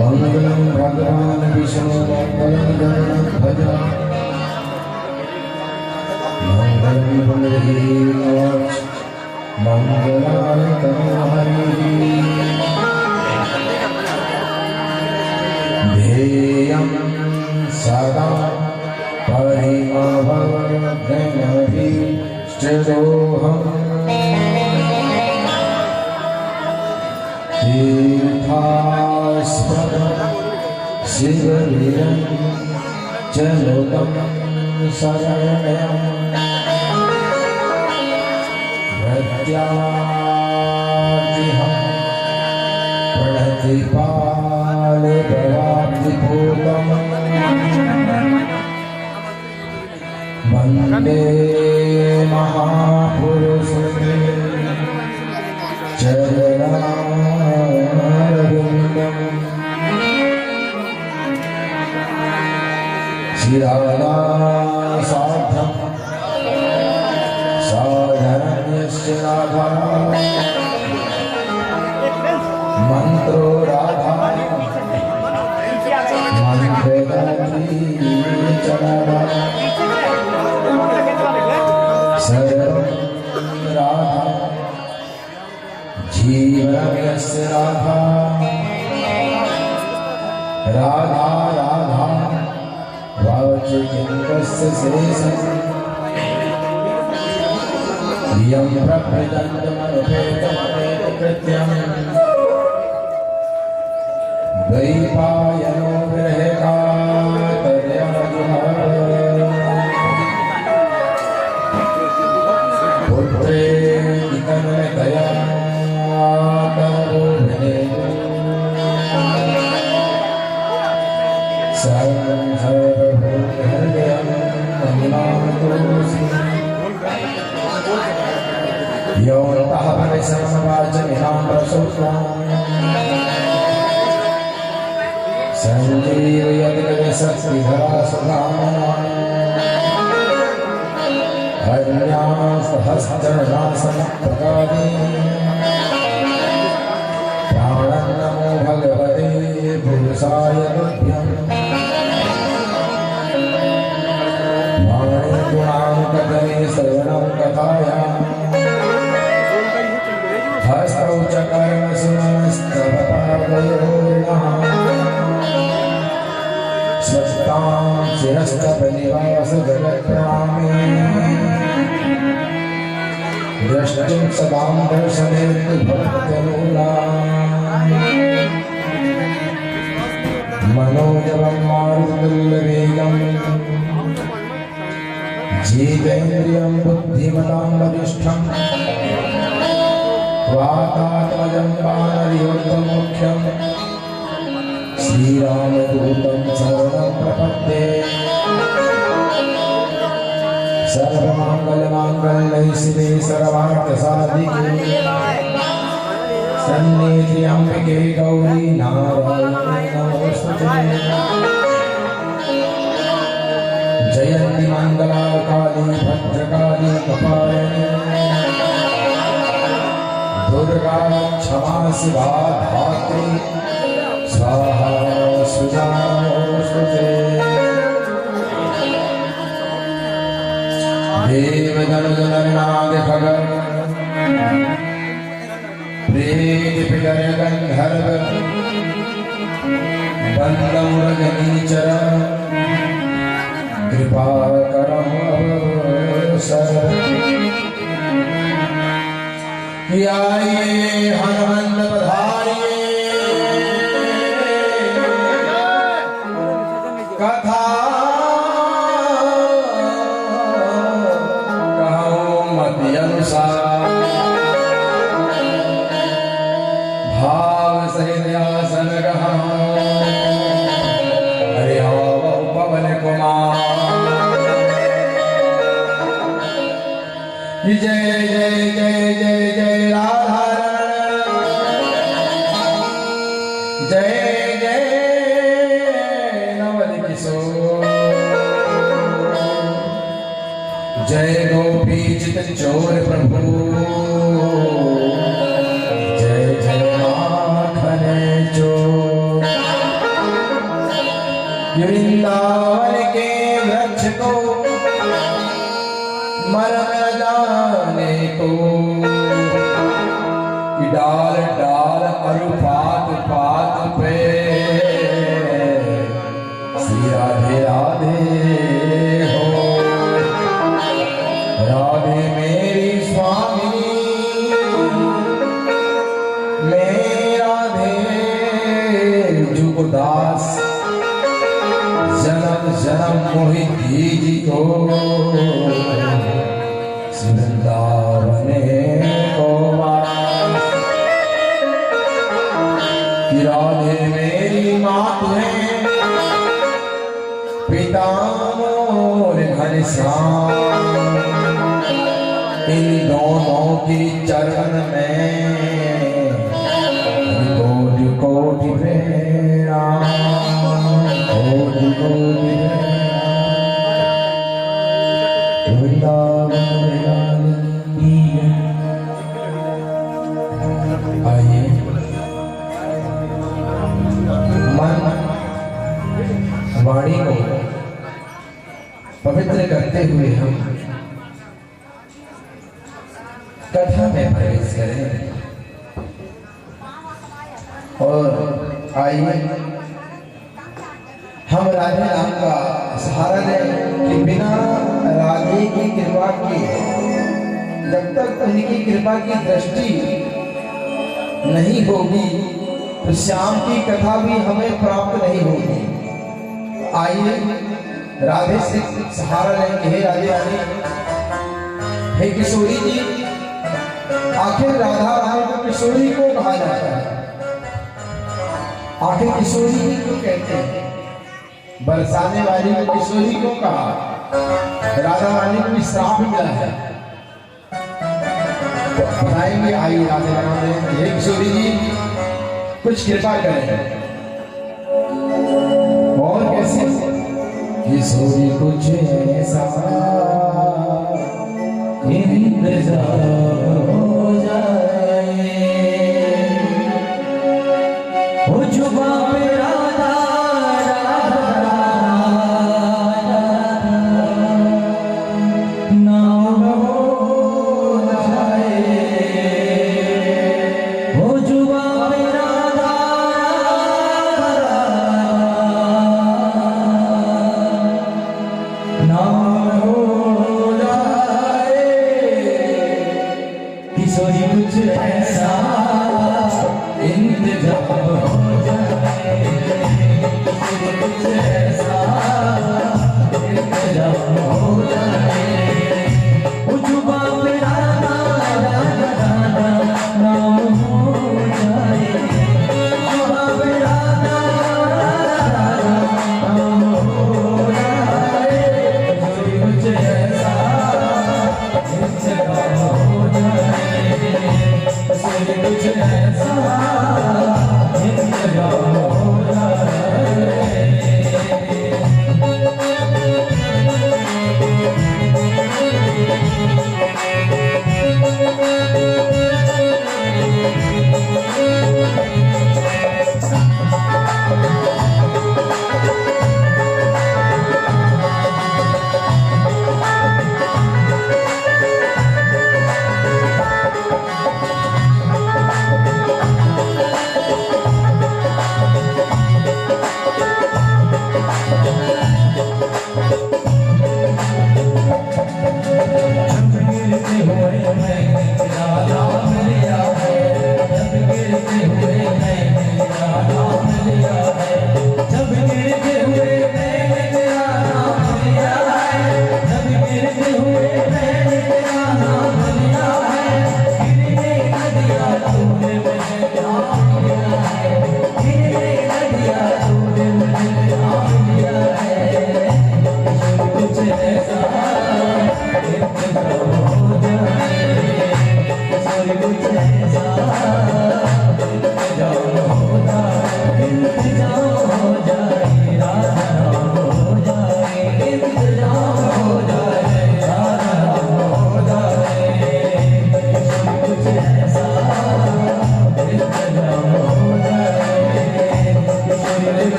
मंगलम भगवान विष्णु मंगलम गणनाथ मंगलम पुंडरीकाक्ष मंगलायतनो हरिः ध्येयं सदा परिमवग्नभीष्टदोहम् तीर्थास्पदं शिवलिरं चलतं शरणं प्रत्यार्तिहं प्रणतिपालभवाब्धिभूतम् वन्दे महापुरुषं चरणारविन्दम् शिरासाध्यं साधनस्य राधा मंत्रो राधा मंत्रगात्री चरणा सर्वं राधा जीवनस्य राधा राधा राधा वाचकिङ्कस्य शेषम् यं प्रभृदन्तमनुपेतमपेतकृत्यं द्वैपायनो विरहकातर्या पुत्रेति तन्मयतया तमोभिने सर्वहृदयं नमामि योऽन्तः परिसरसमाजमिनां प्रसूत्रां सञ्जीवयतिकविशक्तिधरा सुधाम् हर्यास्तहस्रनासमप्रकादे प्राणं नमो भगवते पुरुषाय तुभ्यम् वाणीगुणाङ्कतमे श्रवणं कथायाम् हस्तौ च कर्मसुमस्तवपादयोर्नः स्वस्तां शिरस्तपनिवासजगत्प्रामे द्रष्टुं सदां दर्शनेतु भक्तलोला मनोजवं मारुतुल्यवेगं जीवेन्द्रियं बुद्धिमतां वरिष्ठं वातात्मजं वानरयोर्मुख्यं श्रीरामदूतं शरणं प्रपद्ये सर्वमङ्गलमाङ्गल्ये शिवे सर्वार्थसाधिके सन्निधिम्बिके गौरी नारायणी नमोस्तुते जयन्ती मङ्गला काली भद्रकाली कपालिनी दुर्गा क्षमा शिवा धात्री स्वाहा सुजा नमोस्तुते देवगणगणनाद खगन प्रेत गंधर्व बंदं रजनीचर कृपा करम अवसर आइए हनुमंत पधारिए कथा भाव सहित आसन ग्रहण हरि पवन कुमार जय जय जय जय जय राधा जय जय नवल किशोर जय गोपी चित चोर प्रभु तो डाल डाल और पात पात पे श्री राधे राधे हो। राधे मेरी स्वामिनी मैं राधे जुगदास जन्म जन्म मोहि दीजी को वृंदावने को वास। कि राधे मेरी मात है पिता मोर घनश्याम इन दोनों की चरण में कोटि कोटि प्रणाम कोटि कोटि आइए मन वाणी को पवित्र करते हुए हम कथा में प्रवेश करें और आइए हम राधे नाम का सहारा लें कि बिना राधे की कृपा के जब तक उनकी कृपा की दृष्टि नहीं होगी तो श्याम की कथा भी हमें प्राप्त नहीं होगी। आइए राधे से सहारा लेंगे। हे राधे रानी, हे किशोरी जी, आखिर राधा रानी को किशोरी को कहा जाता है, आखिर किशोरी जी क्यों कहते हैं? बरसाने वाली को किशोरी को कहा, राधा रानी को श्राप मिला है। बताएंगे आइए राधे रानी। हे किशोरी जी कुछ कृपा करें। और कैसे? किशोरी कुछ ऐसा इंतजार हो जाए हो जुबा पे राधा नाम हो जाए हो जुबा पे राधा नाम हो जाए। किशोरी कुछ ऐसा इंतजाम हो जाए, कुछ ऐसा इंतजाम हो जाए हो जुबा पे राधा राधा नाम हो जाए जुबा पे राधा राधा नाम हो जाए। कुछ ऐसा इंतजाम हो जाए, कुछ ऐसा इंतजाम हो जाए।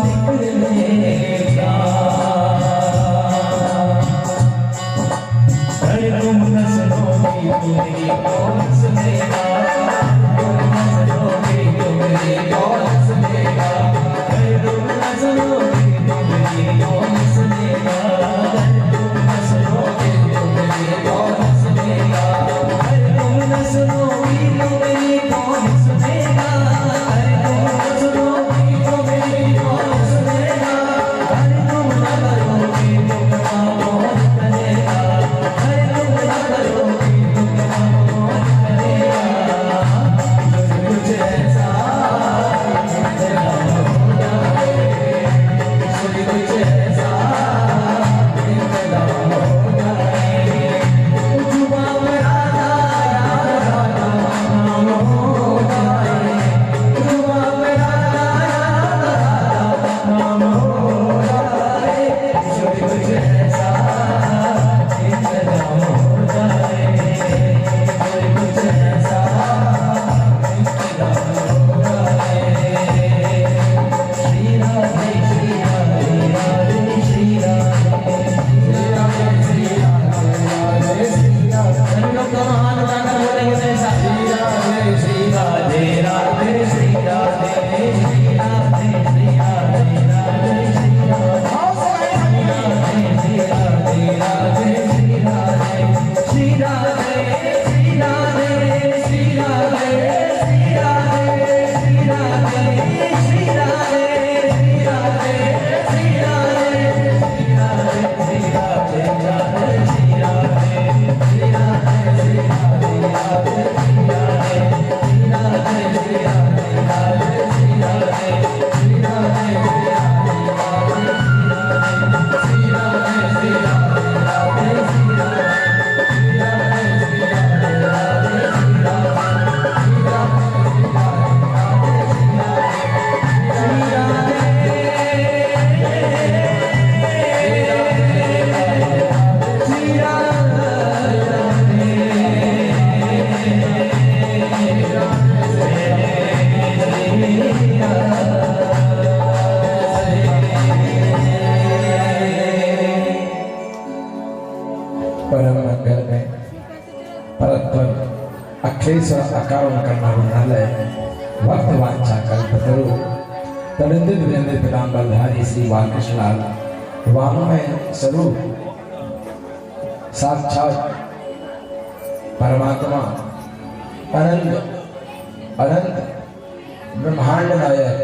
निकलेगा, अरे तुम न सुनोगी तो मेरी कौन सुनेगा, तुम न सुनोगी तो मेरी कौन सुनेगा, अरे तुम न सुनोगी तो मेरी कौन सुनेगा, अरे तुम न सुनोगी तो मेरी कौन सुनेगा, अरे तुम न सुनोगी तो मेरी कौन सुनेगा, अरे तुम न सुनोगी तो मेरी कौन सुनेगा, अरे तुम न करोगी तो कहाँ कौन करेगा, अरे तुम न करोगी तो कहाँ कौन करेगा, कुछ ऐसा इंतजाम हो जाए, कुछ ऐसा इंतजाम हो जाए, जुबां पे राधा राधा नाम हो जाए, जुबां पे राधा राधा नाम हो जाए, कुछ ऐसा इंतजाम हो जाए, कुछ ऐसा इंतजाम हो जाए। श्री राधे श्री राधे राधे श्री राधे श्री राधे श्री राधे श्री राधे, हम लोग तो महान गाना बोलेंगे जैसा, श्री राधे श्री राधे राधे श्री राधे श्री राधे श्री राधे राधे श्री राधे राधे राधे श्री राधे श्री राधे श्री राधे श्री राधे श्री राधे श्री राधे श्री राधे श्री राधे श्री राधे श्री राधे श्री राधे श्री राधे श्री राधे राधे श्री राधे श्री राधे श्री राधे राधे श्री राधे श्री राधे श्री राधे राधे श्री राधे श्री राधे राधे श्री राधे परम मंगल में परत्पर अखिलेश्वर अकारण करुणालय भक्त वांछा कल्पतरु तनिंदित वीरेंद्र पीताम्बरधारी श्री बालकृष्ण लाल वामय स्वरूप साक्षात परमात्मा अनंत अनंत ब्रह्मांड नायक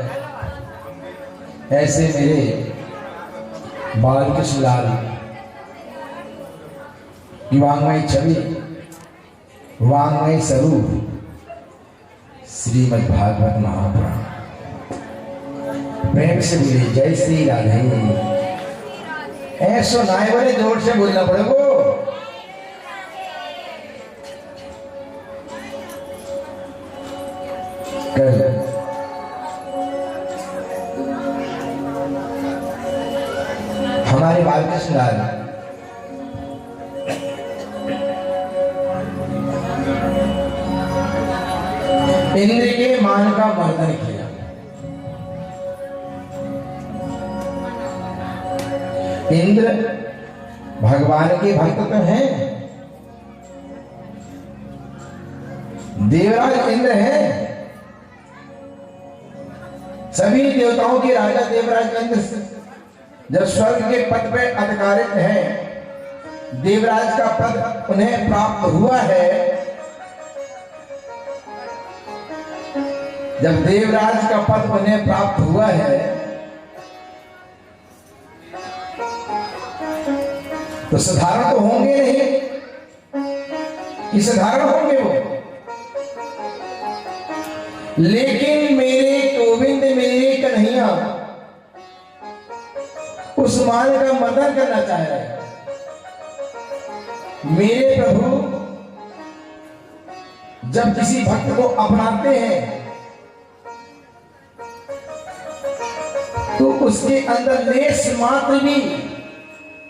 ऐसे मेरे बालकृष्ण लाल वांगमय छवि वांगमय स्वरूप श्रीमद् भागवत महापुराण प्रेम से बोले जय श्री राधे। ऐसो नाय बड़े जोर से बोलना पड़ेगा। कल हमारे बालकृष्ण लाल इंद्र के मान का मर्दन किया। इंद्र भगवान के भक्त तो हैं, देवराज इंद्र हैं, सभी देवताओं के राजा देवराज इंद्र जब स्वर्ग के पद पे अधिकारित हैं, देवराज का पद उन्हें प्राप्त हुआ है। जब देवराज का पद उन्हें प्राप्त हुआ है तो साधारण तो होंगे नहीं कि साधारण होंगे वो, लेकिन मेरे गोविंद मेरे कन्हैया उस मान का मदन करना चाह रहे हैं। मेरे प्रभु जब किसी भक्त को अपनाते हैं तो उसके अंदर लेस मात्र भी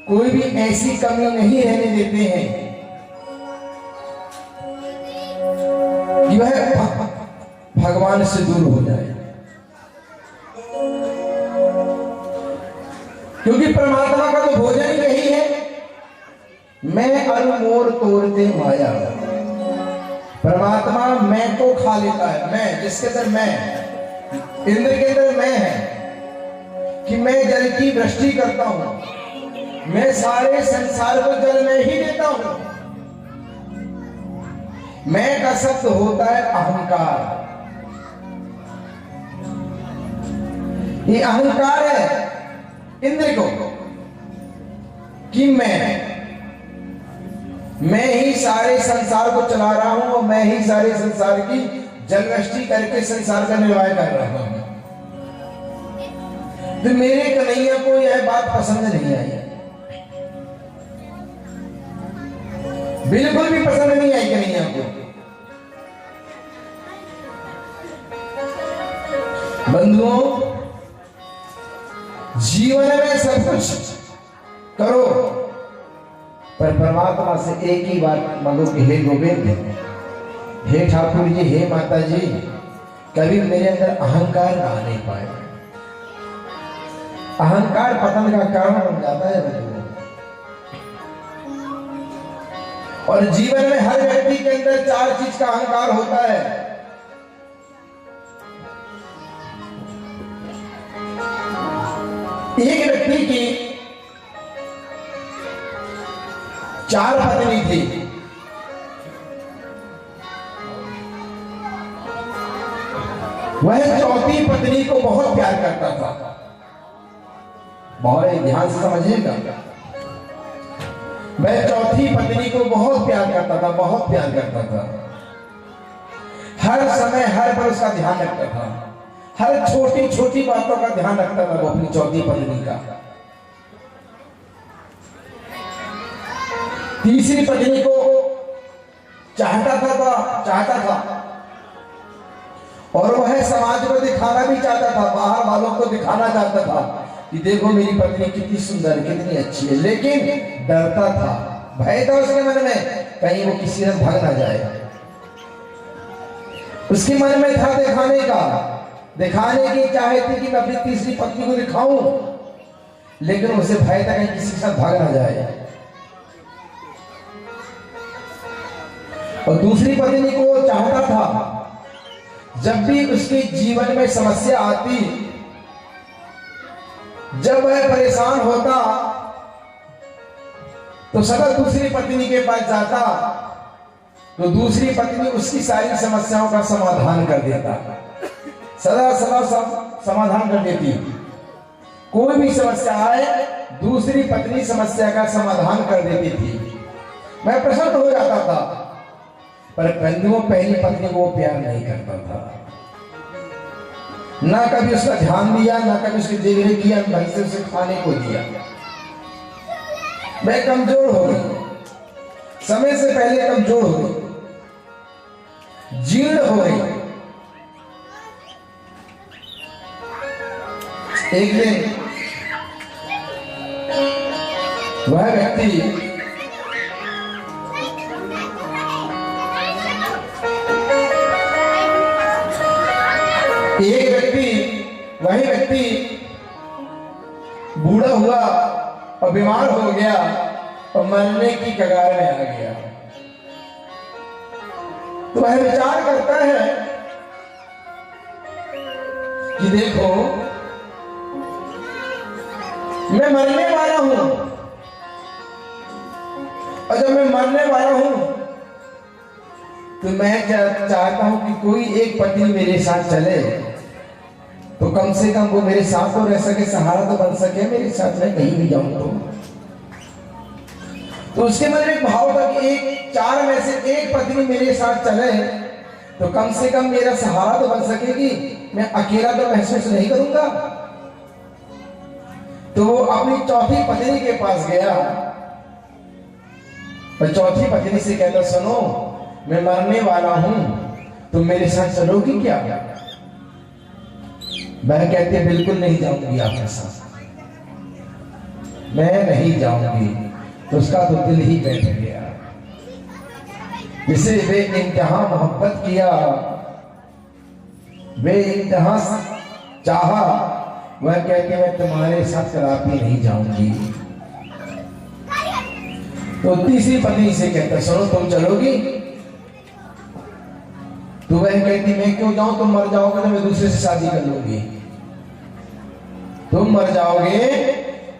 कोई भी ऐसी कमी नहीं रहने देते हैं कि वह भगवान से दूर हो जाए। क्योंकि परमात्मा का तो भोजन ही यही है। मैं अरु मोर तोड़ते माया, परमात्मा मैं को खा लेता है। मैं जिसके अंदर मैं, इंद्र के अंदर मैं है कि मैं जल की वृष्टि करता हूं, मैं सारे संसार को जल में ही देता हूं। मैं का शब्द होता है अहंकार। ये अहंकार है इंद्र को कि मैं ही सारे संसार को चला रहा हूं और मैं ही सारे संसार की जलवृष्टि करके संसार का निर्वाह कर रहा हूं। तो मेरे कन्हैया को यह बात पसंद नहीं आई, बिल्कुल भी पसंद नहीं आई कन्हैया को। बंधुओं, जीवन में सब कुछ करो पर परमात्मा से एक ही बात मांगो कि हे गोविंद, हे ठाकुर जी, हे माता जी, कभी मेरे अंदर अहंकार ना आने पाए। अहंकार पतन का कारण बन जाता है बंधुओं। और जीवन में हर व्यक्ति के अंदर 4 चीज का अहंकार होता है। एक व्यक्ति की 4 पत्नी थी। वह चौथी पत्नी को बहुत प्यार करता था। बहुत ध्यान से समझिएगा, वह चौथी पत्नी को बहुत प्यार करता था, बहुत प्यार करता था। हर समय हर पल उसका ध्यान रखता था, हर छोटी छोटी बातों का ध्यान रखता था वो अपनी चौथी पत्नी का। तीसरी पत्नी को चाहता था और वह समाज को दिखाना भी चाहता था, बाहर वालों को दिखाना चाहता था कि देखो मेरी पत्नी कितनी सुंदर, कितनी अच्छी है। लेकिन डरता था, भय था उसके मन में, कहीं वो किसी से भाग ना जाए। उसके मन में था दिखाने की चाहे थी कि मैं अपनी तीसरी पत्नी को दिखाऊं, लेकिन उसे भय था कहीं किसी के साथ भाग ना जाए। और दूसरी पत्नी को वो चाहता था जब भी उसके जीवन में समस्या आती, जब वह परेशान होता तो सदा दूसरी पत्नी के पास जाता, तो दूसरी पत्नी उसकी सारी समस्याओं का समाधान कर देता, सदा समाधान कर देती। कोई भी समस्या आए दूसरी पत्नी समस्या का समाधान कर देती थी। मैं प्रसन्न हो जाता था। पर बंधुओं, पहली पत्नी को वो प्यार नहीं करता था, ना कभी उसका ध्यान दिया, ना कभी उसकी देखरेख किया, ढंग से उसे खाने को दिया। मैं कमजोर हो गई, समय से पहले कमजोर हो गई, जीर्ण हो गई। एक दिन वह व्यक्ति वही व्यक्ति बूढ़ा हुआ और बीमार हो गया और मरने की कगार में आ गया। तो वह विचार करता है कि देखो मैं मरने वाला हूं, और जब मैं मरने वाला हूं तो मैं चाहता हूं कि कोई एक पत्नी मेरे साथ चले, तो कम से कम वो मेरे साथ तो रह सके, सहारा तो बन सके मेरे साथ, मैं कहीं भी जाऊं तो उसके मन में एक भाव था कि एक 4 में से एक पत्नी मेरे साथ चले तो कम से कम मेरा सहारा तो बन सकेगी, मैं अकेला तो महसूस नहीं करूंगा। तो वो अपनी चौथी पत्नी के पास गया और चौथी पत्नी से कहता, सुनो मैं मरने वाला हूं, तुम मेरे साथ चलोगी क्या? वह कहते बिल्कुल नहीं जाऊंगी आपके साथ, मैं नहीं जाऊंगी। तो उसका तो दिल ही बैठ गया। जिसे वे इंतहा मोहब्बत किया, वे इंतहा चाहा, वह कहती मैं तुम्हारे साथ कदापि नहीं जाऊंगी। तो तीसरी पत्नी से कहता सुनो तुम चलोगी? तो वह कहती मैं क्यों जाऊं, तुम मर जाओगे तो मैं दूसरे से शादी कर लूंगी। तुम मर जाओगे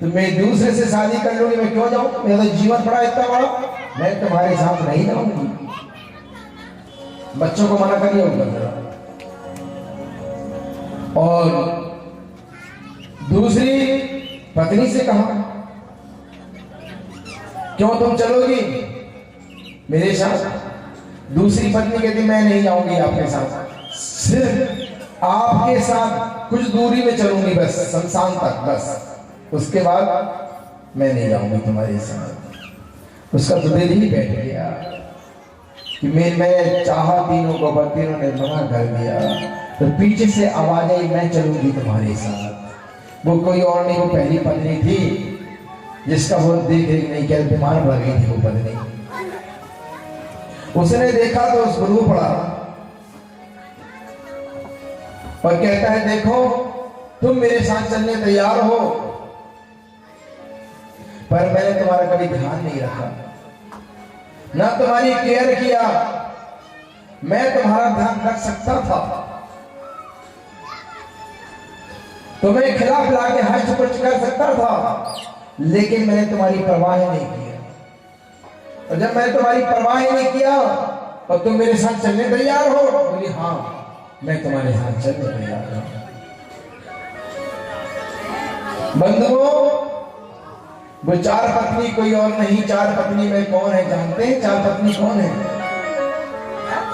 तो मैं दूसरे से शादी कर लूंगी, मैं क्यों जाऊं, मेरा तो जीवन पड़ा इतना बड़ा, मैं तुम्हारे साथ नहीं जाऊंगी। बच्चों को मना करिए उनका। और दूसरी पत्नी से कहा क्यों तुम चलोगी मेरे साथ? दूसरी पत्नी कहती मैं नहीं जाऊंगी आपके साथ, सिर्फ आपके साथ कुछ दूरी में चलूंगी बस, शमशान तक बस, उसके बाद मैं नहीं जाऊंगी तुम्हारे साथ। उसका तो दिल ही बैठ गया कि मैं चाहा तीनों को, पर तीनों ने मना कर दिया। तो पीछे से आवाज आई मैं चलूंगी तुम्हारे साथ। वो कोई और नहीं, वो पहली पत्नी थी जिसका वो देख रेख नहीं किया, बीमार पड़ गई थी वो पत्नी। उसने देखा तो उस पर रो पड़ा और कहता है देखो तुम मेरे साथ चलने तैयार हो, पर मैंने तुम्हारा कभी ध्यान नहीं रखा, ना तुम्हारी केयर किया। मैं तुम्हारा ध्यान रख सकता था, तुम्हें खिला पिला के हाथ चुप कर सकता था, लेकिन मैंने तुम्हारी परवाह नहीं किया। और जब मैंने तुम्हारी परवाह नहीं किया और तुम मेरे साथ चलने तैयार हो, बोली हाँ मैं तुम्हारे साथ चलने तैयार हूं। बंधुओं वो चार पत्नी कोई और नहीं, चार पत्नी में कौन है जानते हैं? चार पत्नी कौन है?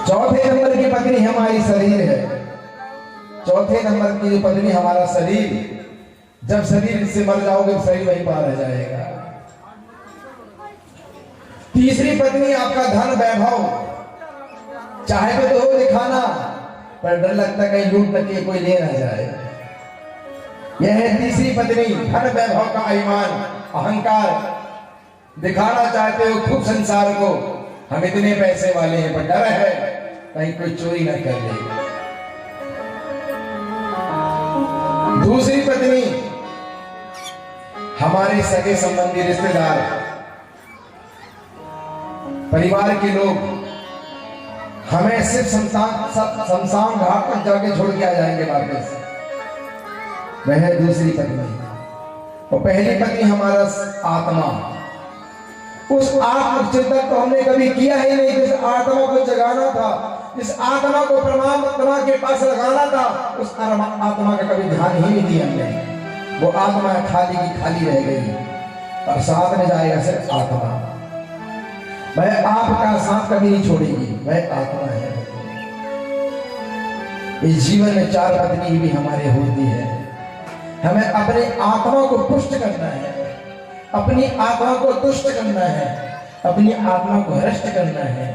चौथे नंबर की पत्नी हमारी शरीर है। चौथे नंबर की जो पत्नी हमारा शरीर, जब शरीर से मर जाओगे तो शरीर वहीं पार रह जाएगा। तीसरी पत्नी आपका धन वैभव, चाहे तो हो दिखाना, पर डर लगता कहीं लूट न के कोई ले ना जाए। यह है तीसरी पत्नी, धन वैभव का अभिमान, अहंकार। दिखाना चाहते हो खूब संसार को, हम इतने पैसे वाले हैं, पर डर है कहीं कोई चोरी न कर ले। दूसरी पत्नी हमारे सगे संबंधी, रिश्तेदार, परिवार के लोग हमें सिर्फ शमशान घाट पर जाके छोड़ के आ जाएंगे वापस। वह है दूसरी पत्नी। और पहली पत्नी हमारा आत्मा। उस आत्मचिंतन को हमने कभी किया ही नहीं, जिस आत्मा को जगाना था, जिस आत्मा को परमात्मा के पास लगाना था, उस आत्मा का कभी ध्यान ही नहीं दिया हमने। वो आत्मा खाली की खाली रह गई और साथ में जाएगा सिर्फ आत्मा। वह आपका साथ कभी नहीं छोड़ेगी, वह आत्मा है। इस जीवन में चार पत्नी भी हमारे होती है। हमें अपने आत्मा को पुष्ट करना है, अपनी आत्मा को तुष्ट करना है, अपनी आत्मा को हृष्ट करना है।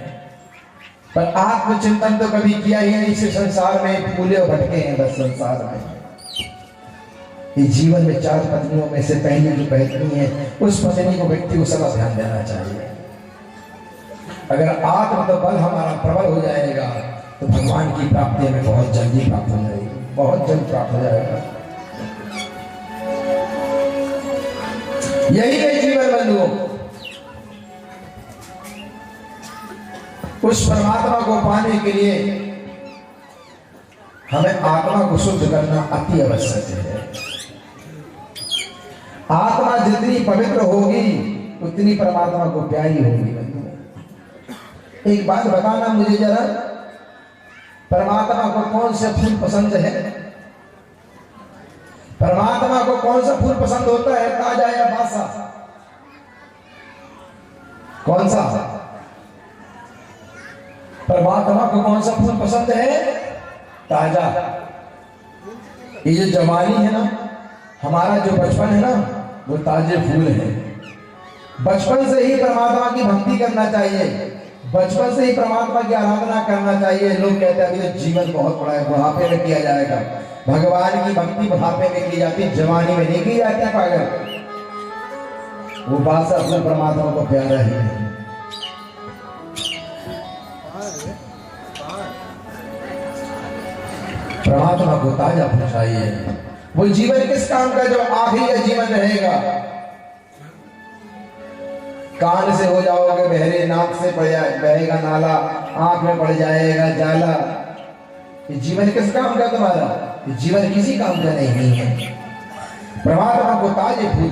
पर आत्मचिंतन तो कभी किया ही नहीं, इस संसार में फूले और भटके हैं बस संसार में। इस जीवन में चार पत्नियों में से पहली जो पत्नी है, उस पत्नी को व्यक्ति को सदा ध्यान देना चाहिए। अगर आत्म तो बल हमारा प्रबल हो जाएगा तो भगवान की प्राप्ति हमें बहुत जल्दी प्राप्त हो जाएगी, बहुत जल्द प्राप्त हो जाएगा। यही है जीवन बंधुओं। उस परमात्मा को पाने के लिए हमें आत्मा को शुद्ध करना अति आवश्यक है। आत्मा जितनी पवित्र होगी उतनी परमात्मा को प्यारी होगी। एक बात बताना मुझे जरा, परमात्मा को कौन सा फूल पसंद है? परमात्मा को कौन सा फूल पसंद होता है, ताजा या बासा? कौन सा? परमात्मा को कौन सा फूल पसंद है? ताजा। ये जो जवानी है ना, हमारा जो बचपन है ना, वो ताजे फूल है। बचपन से ही परमात्मा की भक्ति करना चाहिए, बचपन से ही परमात्मा की आराधना करना चाहिए। लोग कहते हैं अभी तो जीवन बहुत बड़ा है, बुढ़ापे में किया जाएगा। भगवान की भक्ति बुढ़ापे में की जाती है, जवानी में नहीं की जाती है पागल। वो बात से अपने परमात्मा को प्यारा ही है। परमात्मा को ताजा होना चाहिए। वो जीवन किस काम का जो आखिरी का जीवन रहेगा। कान से हो जाओगे बहरे, नाक से बहेगा नाला, आंख में पड़ जाएगा जाला। ये जीवन किस काम का तुम्हारा? ये जीवन किसी काम का नहीं है। परमात्मा को ताजे फूल,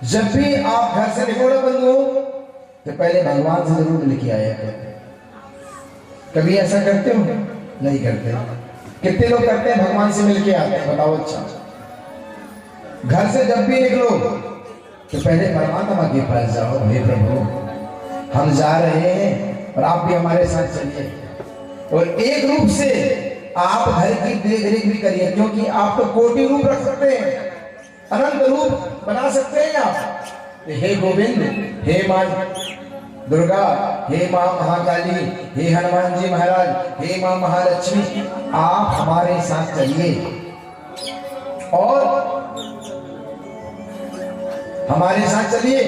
जब भी आप घर से निकलो बंधु तो पहले भगवान से जरूर मिल के आया करो। कभी ऐसा करते हो? नहीं करते। कितने लोग करते हैं भगवान से मिल के आते हैं? बताओ। अच्छा, घर से जब भी निकलो तो पहले परमात्मा के पास जाओ, हे प्रभु हम जा रहे हैं और आप भी हमारे साथ चलिए। और एक रूप से आप घर की देख रेख भी करिए, क्योंकि आप तो कोटि रूप रख सकते हैं, अनंत रूप बना सकते हैं आप। हे गोविंद, हे मां दुर्गा, हे मां महाकाली, हे हनुमान जी महाराज, हे मां महालक्ष्मी, आप हमारे साथ चलिए और हमारे साथ चलिए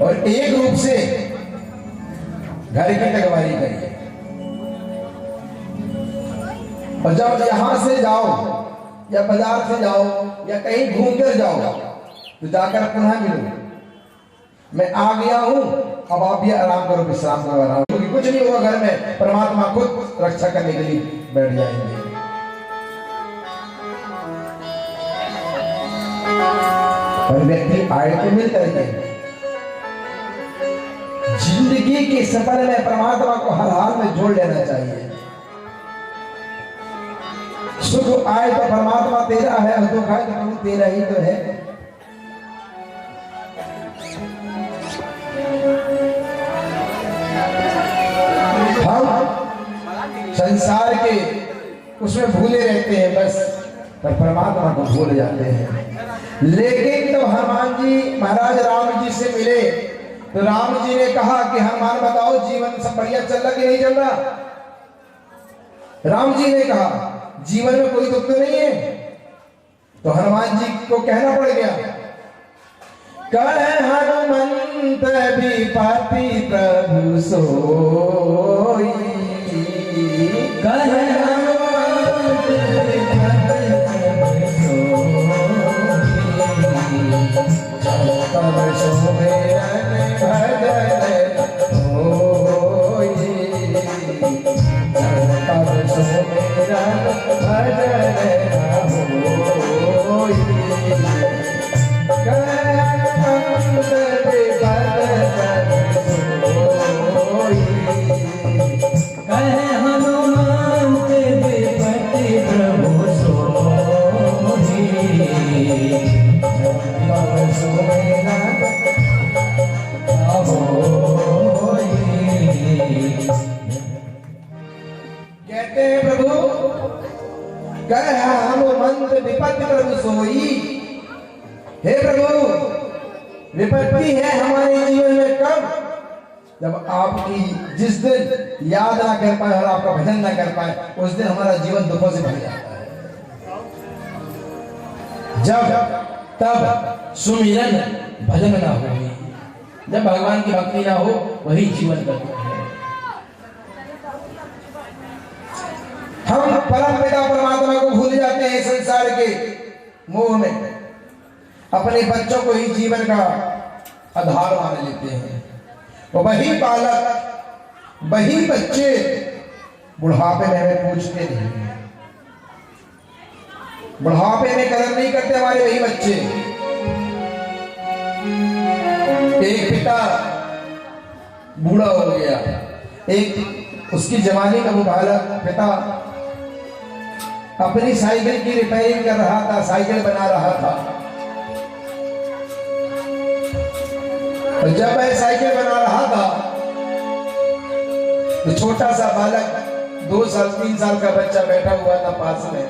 और एक रूप से घर की रखवाली करिए। और जब यहां से जाओ या बाजार से जाओ या कहीं घूम कर जाओ तो जाकर पुनः मिलो, मैं आ गया हूं, अब आप भी आराम करो, विश्राम करो, आराम, क्योंकि कुछ नहीं होगा घर में, परमात्मा खुद रक्षा करने के लिए बैठ जाएंगे। और व्यक्ति आए तो मिल करके जिंदगी के सफर में परमात्मा को हर हाल में जोड़ लेना चाहिए। सुख आए तो परमात्मा तेरा है और दुख आए तो प्रभु तेरा ही तो है। हम संसार के उसमें भूले रहते हैं बस, पर परमात्मा को भूल जाते हैं। लेकिन तो हनुमान जी महाराज राम जी से मिले तो राम जी ने कहा कि हनुमान बताओ जीवन सब बढ़िया चल रहा कि नहीं चल रहा? राम जी ने कहा जीवन में कोई दुख तो नहीं है। तो हनुमान जी को कहना पड़ गया, कहे हनुमंत विपत्ति प्रभु सोई, कहे हनुमंत विपत्ति प्रभु सोई, तब सुमिरन भजन होई, तब सुमिरन भजन होई। कहते हैं प्रभु कह हनुमंत विपत्ति प्रभु सोई। हे प्रभु विपत्ति है हमारे जीवन में कब? जब आपकी जिस दिन याद ना कर पाए और आपका भजन ना कर पाए, उस दिन हमारा जीवन दुखों से भर जाता है। जब तब सुमिरन भजन ना हो, जब भगवान की भक्ति ना हो, वही जीवन का दुख है। हम परम पिता परमात्मा को भूल जाते हैं संसार के मोह में, अपने बच्चों को ही जीवन का आधार मान लेते हैं। तो वही बालक, वही बच्चे बुढ़ापे में हमें पूछते नहीं, बुढ़ापे में कदर नहीं करते हमारे वही बच्चे। एक पिता बूढ़ा हो गया, एक उसकी जवानी का वो बालक पिता अपनी साइकिल की रिपेयरिंग कर रहा था, साइकिल बना रहा था। और जब वह साइकिल बना रहा था तो छोटा सा बालक 2 साल 3 साल का बच्चा बैठा हुआ था पास में,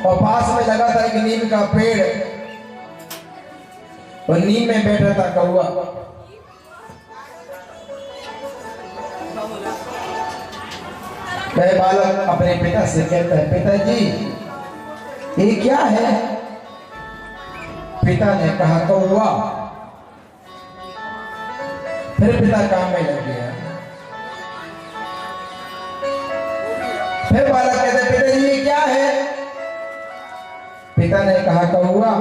और पास में लगा था एक नीम का पेड़, और नीम में बैठा था कौवा। वह बालक अपने पिता से कहता है, पिताजी ये क्या है? पिता ने कहा कौवा। फिर पिता काम में लग गया। फिर बालक कहते पिताजी ये क्या है? पिता ने कहा कौआ।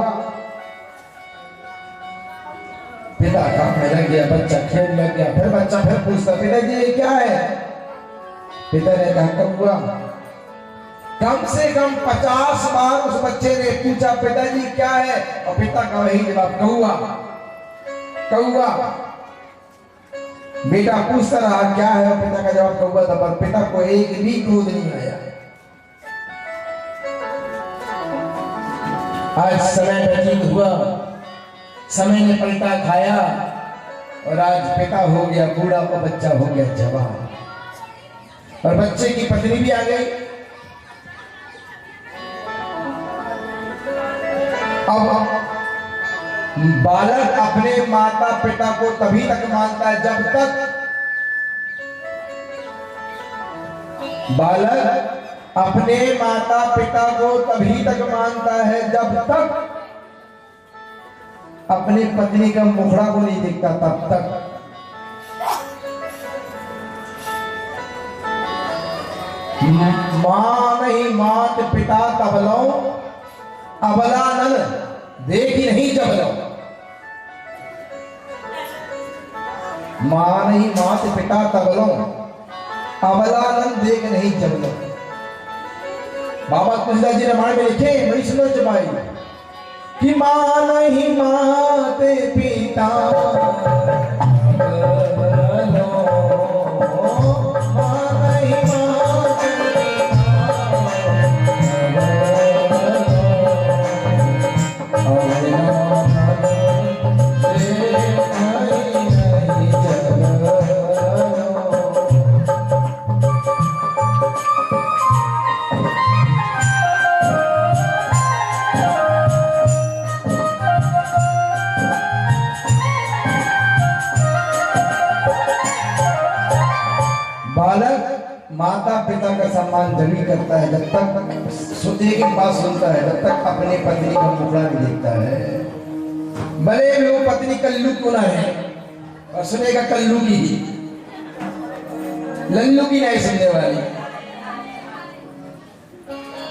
पिता काम में लग गया, बच्चा खेल लग गया। फिर बच्चा फिर पूछता पिताजी ये क्या है? पिता ने कहा कौआ। कम से कम 50 बार उस बच्चे ने पूछा पिताजी क्या है, और पिता का वही जवाब कौआ कौआ। बेटा पूछता रहा क्या है, और पिता का जवाब कौआ था, पर पिता को एक भी क्रोध नहीं आया। आज समय व्यतीत हुआ, समय ने पलटा खाया, और आज पिता हो गया बूढ़ा और बच्चा हो गया जवान, और बच्चे की पत्नी भी आ गई। अब बालक अपने माता पिता को तभी तक मानता है जब तक बालक अपने माता पिता को तभी तक मानता है जब तक अपनी पत्नी का मुखड़ा को नहीं दिखता, तब तक। मां नहीं मात पिता तबलो, अबला नन देख ही नहीं जबलो। मां नहीं मात पिता तबलो, अबला नन देख नहीं जबलो। बाबा तुलसीदास जी रामायण में लिखे बड़ी सुंदर जबाई कि मां नहीं मात पिता माता पिता का सम्मान जरूर करता है जब तक एक बात सुनता है, जब तक अपने पत्नी का मुखड़ा नहीं देखता है। भले वो पत्नी कल्लू क्यों ना है, और सुनेगा कल्लू की ही, लल्लू की नहीं सुनने वाली।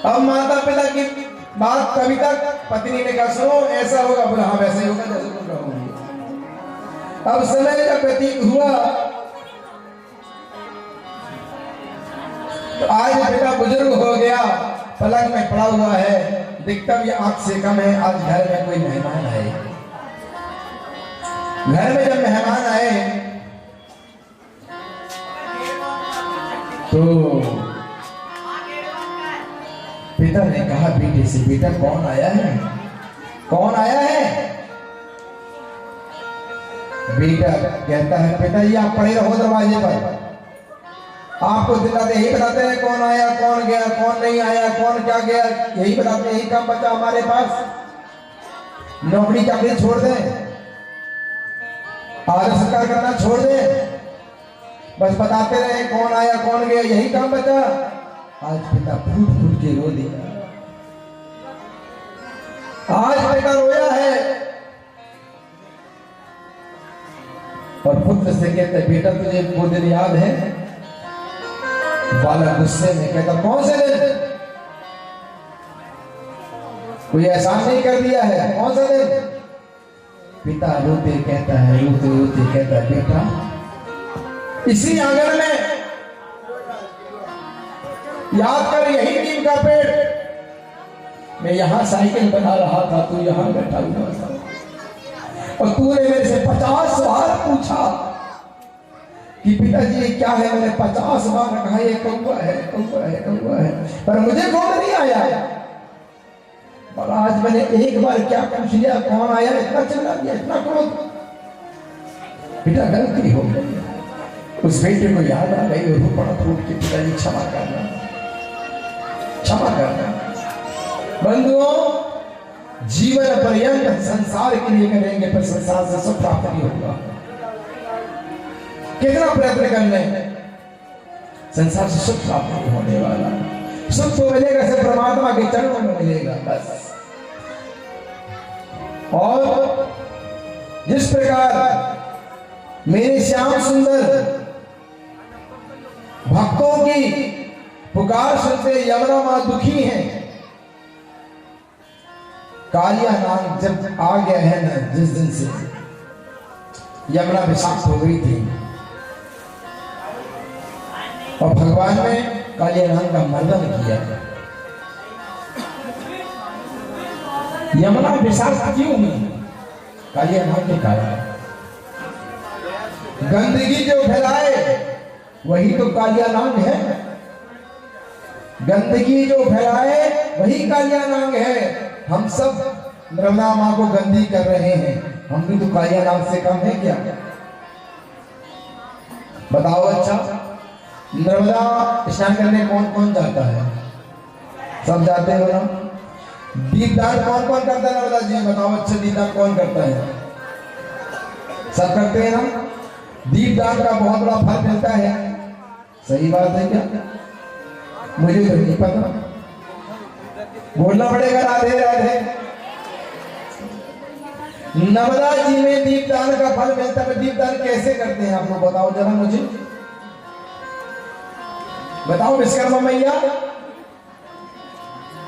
अब माता पिता की बात कभी तक पत्नी ने कहा सुनो ऐसा होगा, बोला हाँ वैसे होगा जैसे तुम कहोगे। अब समय का प्रतीक हुआ, तो आज बेटा बुजुर्ग हो गया, पलंग में पड़ा हुआ है, दिखता भी आंख से कम है। आज घर में कोई मेहमान आए, घर में जब मेहमान आए तो पिता ने कहा बेटे से बेटा कौन आया है, कौन आया है? बेटा कहता है पिताजी आप पड़े रहो दरवाजे पर, आपको दिलाते यही बताते हैं कौन आया कौन गया, कौन नहीं आया कौन क्या गया, यही बताते हैं, यही काम बचा हमारे पास। नौकरी चाकरी छोड़ दें, आदर सत्कार करना छोड़ दें, बस बताते रहे कौन आया कौन गया, यही काम बचा। आज पिता फूट फूट के रो दिया, आज पिता रोया है, और पुत्र से कहते बेटा तुझे वो दिन याद है? बालक गुस्से में कहता कौन से दिन? कोई एहसान नहीं कर दिया है, कौन सा दिन? पिता रोते कहता है, रोते रोते कहता है बेटा इसी आंगन में याद कर, यही नीम का पेड़, मैं यहां साइकिल बना रहा था, तू यहां बैठा हुआ था, और तूने मेरे से 50 बार पूछा कि पिताजी ये क्या है? मैंने 50 बार कहा ये कौवा है कौवा है कौवा है, पर मुझे कौन नहीं आया। और आज मैंने एक बार क्या पूछ लिया कौन आया, इतना चिल्ला दिया, इतना क्रोध। बेटा गलती हो गई, उस बेटे को याद आ गई, और पड़ा फूट के पिताजी क्षमा करना, क्षमा करना। बंधुओं जीवन पर्यंत संसार के लिए करेंगे, पर संसार से सुख प्राप्त नहीं होगा। कितना प्रयत्न कर लें, संसार से सुख प्राप्त नहीं होने वाला। सुख तो मिलेगा सिर्फ परमात्मा के चरणों में मिलेगा बस। और जिस प्रकार मेरे श्याम सुंदर भक्तों की पुकार सुनते यमुना मां दुखी हैं। कालिया नाग जब आ गया है ना, जिस दिन से यमुना विषाक्त हो गई थी और भगवान ने कालिया नाग का मर्दन किया। यमुना विषाक्त क्यों हुई? कालिया नाग के कारण। गंदगी जो फैलाए वही तो कालिया नाग है। गंदगी जो फैलाए वही कालिया नाग है। हम सब नर्मदा मां को गंदी कर रहे हैं, हम भी तो कालिया नाग से कम है क्या? बताओ। अच्छा, नर्मदा स्नान करने कौन कौन जाता है? सब जाते हो ना? दीपदान कौन कौन करता है नर्मदा जी? बताओ। अच्छा, दीपदान कौन करता है? सब करते हैं ना? दीपदान का बहुत बड़ा फल मिलता है। सही बात है क्या? मुझे तो नहीं पता, बोलना पड़ेगा। राधे राधे। नर्मदा जी में दीपदान का फल मिलता है। दीपदान कैसे करते हैं आप लोग बताओ जरा मुझे, बताओ विश्वकर्मा मैया।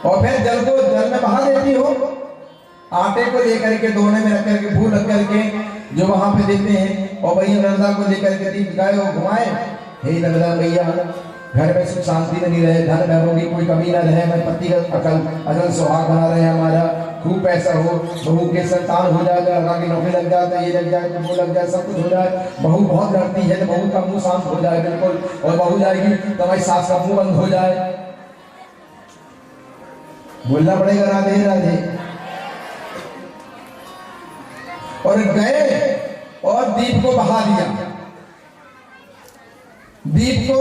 और फिर जल में बहा देती हो, आटे को लेकर के दोने में रख करके फूल रख करके जो वहां पे देते हैं, और वही नर्मदा को लेकर के दीप गाए और घुमाए। हे नर्मदा मैया, घर में सुख शांति बनी रहे, धन धर्मों की कोई कमी न रहे, मैं पति का अकल सुहाग बना रहे, हमारा खूब पैसा हो, बहू के संतान हो जाए, लड़का की नौकरी लग जाए, तो ये लग जाए, वो लग जाए, सब कुछ हो जाए। बहू बहुत लड़ती है तो बहू का मुंह शांत हो जाए बिल्कुल, और बहू जाएगी तो हमारी सास का मुंह बंद हो जाए। बोलना पड़ेगा राधे राधे। और गए और दीप को बहा दिया, दीप को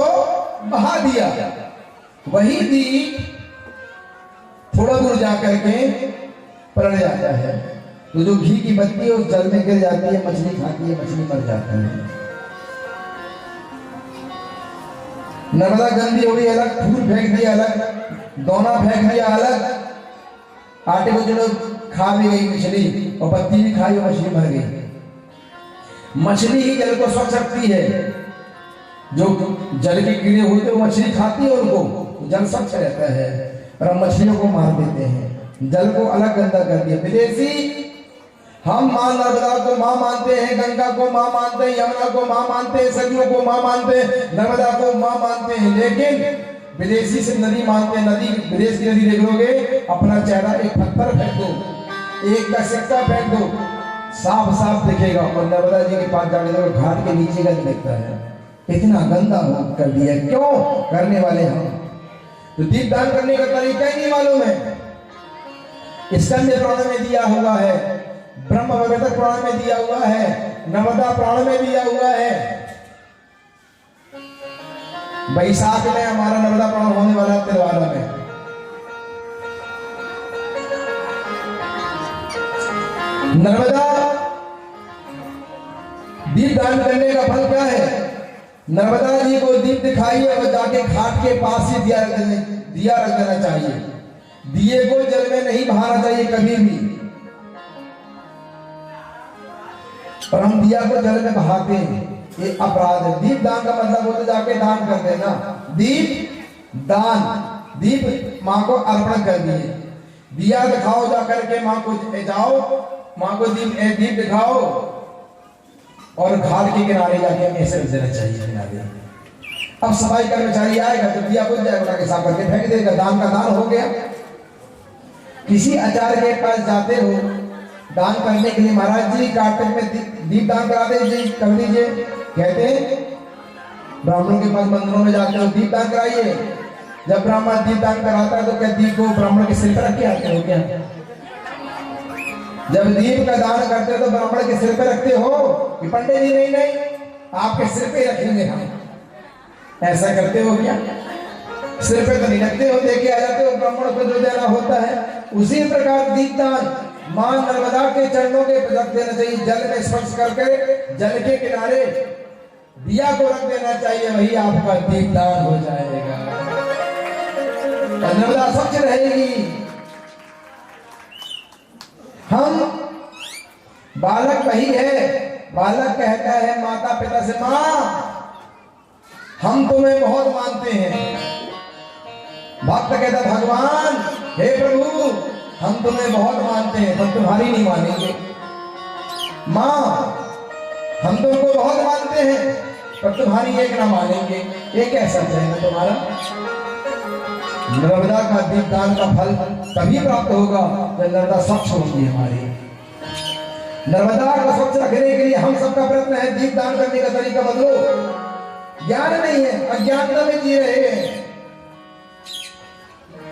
बहा दिया। वही दीप थोड़ा दूर जाकर के पलट जाता है, तो जो घी की बत्ती है उस जल में गिर जाती है, मछली खाती है, मछली मर जाती है। नर्मदा गंदी हो गई अलग, फूल फेंक दिया अलग, दोना फेंक दिया अलग, आटे को जो खा भी गई मछली, और पत्ती भी खाई और मछली मर गई। मछली ही जल को स्वच्छ रखती है। जो जल के कीड़े होते हैं वो मछली खाती है, उनको जल स्वच्छ रहता है, और हम मछलियों को मार देते हैं, जल को अलग गंदा कर दिया। विदेशी हम मां नर्मदा को मां मानते हैं, गंगा को मां मानते हैं, यमुना को मां मानते हैं, सरयू को मां मानते हैं, नर्मदा को मां मानते हैं, लेकिन विदेशी से नदी मानते हैं। नदी, विदेश की नदी देख लोगे, अपना चेहरा एक पत्थर फेंक दो, एक का सिक्का फेंक दो, साफ साफ दिखेगा। और नर्मदा जी के पास जाने दो, घाट के नीचे का दिखता है। इतना गंदा हो कर दिया, क्यों करने वाले हम? तो दीपदान करने का तरीका ही नहीं मालूम है। स्कंद पुराण में दिया हुआ है, ब्रह्म वैवर्त पुराण में दिया हुआ है, नर्मदा पुराण में दिया हुआ है। बैसाख में हमारा नर्मदा पुराण होने वाला है, तिलवाड़ा में। नर्मदा दीप दान करने का फल क्या है? नर्मदा जी को दीप दिखाइए और जाके घाट के पास ही दिया रख देना चाहिए। दिए को जल में नहीं बहाना चाहिए कभी भी। और हम दिया को जल में बहाते हैं, ये अपराध है। दीप दान का मतलब हो तो जाके दान कर देना। दीप दान, दीप माँ को अर्पण कर दिए। दिया दिखाओ जाकर के माँ को, जाओ माँ को दीप दिखाओ, और घाट के किनारे जाके ऐसे रख देना चाहिए किनारे। अब सफाई कर्मचारी आएगा तो दिया बुझ जाएगा, के साफ करके फेंक देगा, दान का दान हो गया। किसी आचार्य के पास जाते हो दान करने के लिए, महाराज जी कार्तिक में दीप दान करा दीजिए, कर दीजिए, कहते हैं। ब्राह्मणों के पास मंदिरों में जाते हो, दीप दान कराइए। जब ब्राह्मण दीप दान कराता है तो क्या दीप को ब्राह्मण के सिर पर रख के आते हो क्या? जब दीप का दान करते हो तो ब्राह्मण के सिर पे रखते हो कि पंडित जी नहीं नहीं आपके सिर पे रखेंगे हम, ऐसा करते हो क्या? सिर पे तो नहीं रखते हो, देके आ जाते हो ब्राह्मण को जो देना होता है। उसी प्रकार दीप दान मां नर्मदा के चरणों के रख देना चाहिए, जल में स्पर्श करके जल के किनारे दिया को रख देना चाहिए, वही आपका दीप दान हो जाएगा और नर्मदा स्वच्छ रहेगी। हम बालक वही है, बालक कहता है माता पिता से, मां हम तुम्हें बहुत मानते हैं, भक्त कहता भगवान हे प्रभु हम तुम्हें बहुत मानते हैं पर तुम्हारी नहीं मानेंगे। माँ हम तुमको बहुत मानते हैं पर तुम्हारी एक ना मानेंगे। ये कैसा चयन है तुम्हारा? नर्मदा का दीपदान का फल तभी प्राप्त होगा जब नर्मदा स्वच्छ होगी हमारी। नर्मदा को स्वच्छ रखने के लिए हम सबका प्रयत्न है दीपदान करने का तरीका बदलो। ज्ञान नहीं है, अज्ञानता में जी रहे हैं।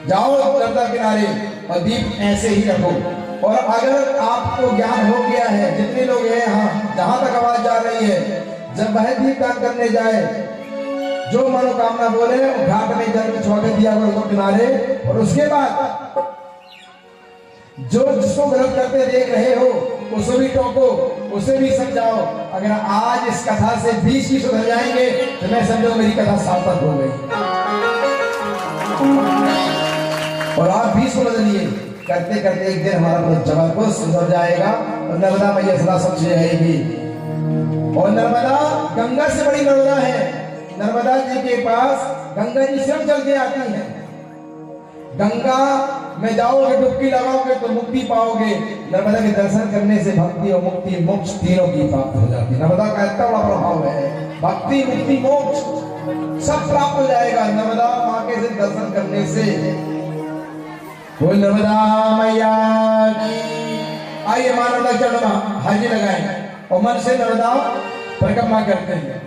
जाओ नर्मदा किनारे और दीप ऐसे ही रखो। और अगर आपको ज्ञान हो गया है, जितने लोग हैं यहाँ जहां तक आवाज जा रही है, जब वह दीपदान करने जाए जो मनोकामना बोले घाट में जल स्वागत दिया उसको किनारे। और उसके बाद जो जिसको गलत करते देख रहे हो उसे भी टोको, उसे भी समझाओ। अगर आज इस कथा से 20 की सुधर जाएंगे तो मैं समझो मेरी कथा सार्थक हो गई। और आप 20 को बदलिए, करते करते एक दिन हमारा जबलपुर सुधर जाएगा और नर्मदा मैया सदा स्वच्छ रहेगी। और नर्मदा गंगा से बड़ी नर्मदा है। नर्मदा जी के पास गंगा जी स्वयं चल के आती हैं। गंगा में जाओगे डुबकी लगाओगे तो मुक्ति पाओगे। नर्मदा के दर्शन करने से भक्ति और मुक्ति मोक्ष तीनों की प्राप्त हो जाती है। नर्मदा का इतना बड़ा प्रभाव है, भक्ति मुक्ति मोक्ष सब प्राप्त हो जाएगा नर्मदा माँ के दर्शन करने से। बोल नर्मदा मैया की। आइए मां नर्मदा चरण में हाजिरी लगाएं और मन से नर्मदा परिक्रमा करते हैं।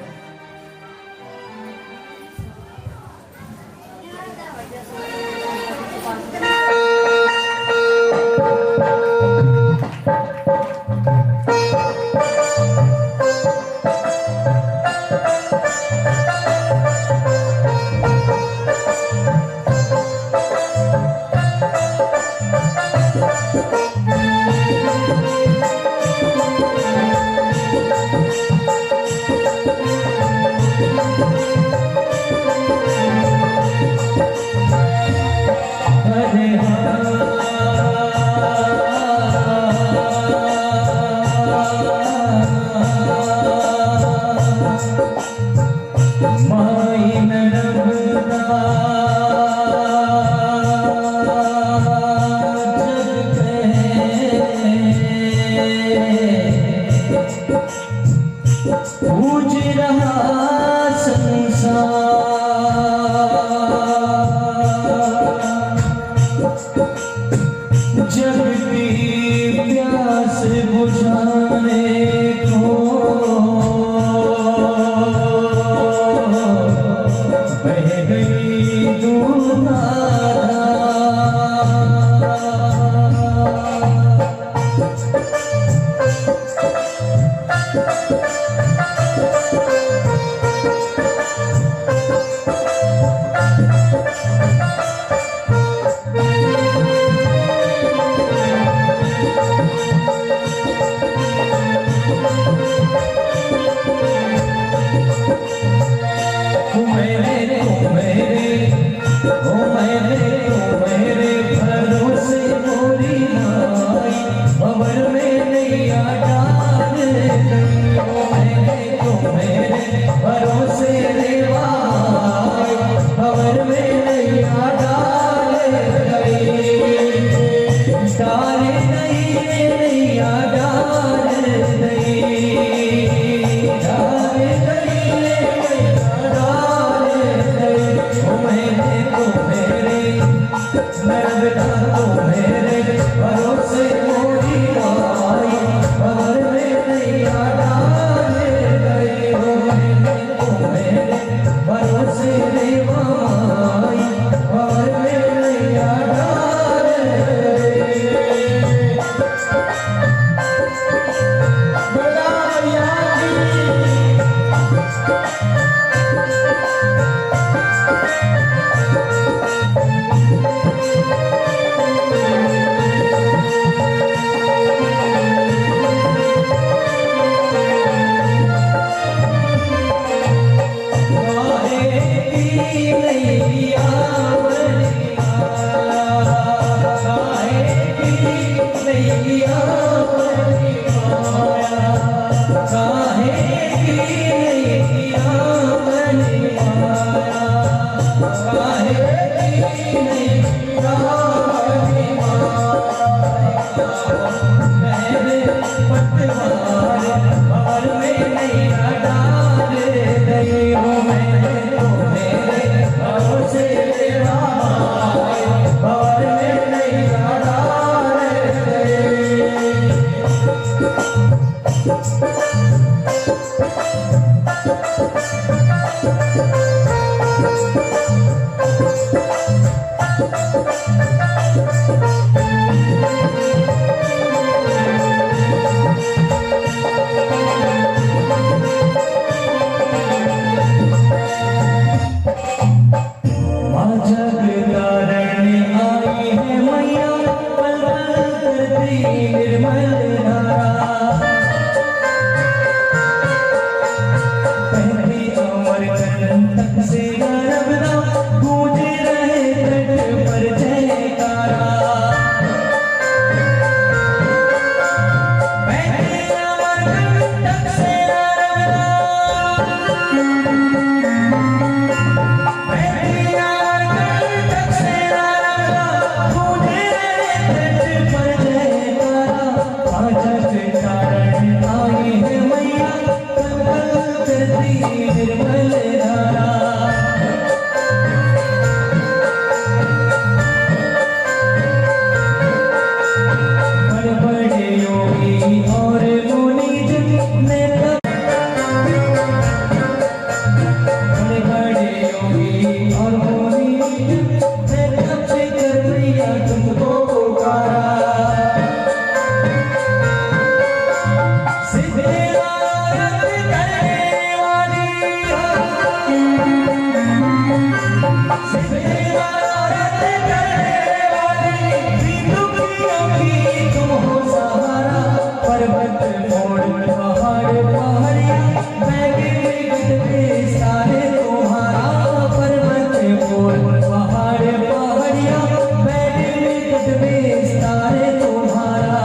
प्यार तुम्हारा।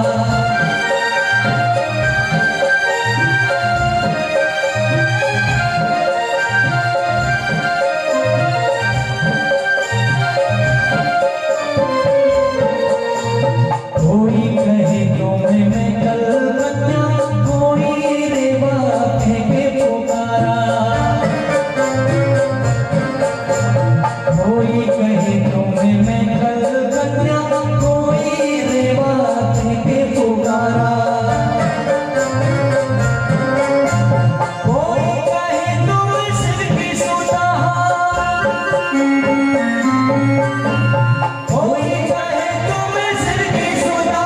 कोई कहे तुम्हें मैं कलकत्ता, कोई रेवा फेंके पुकारा। कोई कहे तुम्हें मैं कलकत्ता, कोई रेवा फेंके पुकारा। कोई कहे तुम सिर की सुता, कोई कहे तुम सिर की सुता,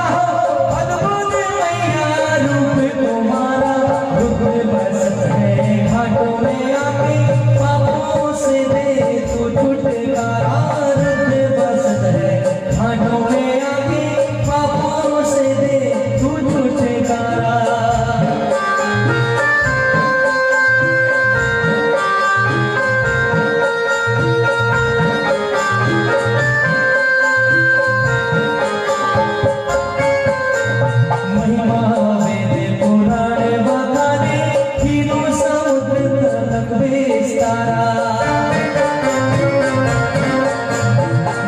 अद्भुत मैया रूप तुम्हारा। रुक बसत है घाटों में आके, पापों से दे तू छुटकारा। रुक बसत है घाटों में आके, पापों से दे तू छुटकारा। महिमा वेद पुराण बखाने, तीनों समुद्र तलक विस्तारा।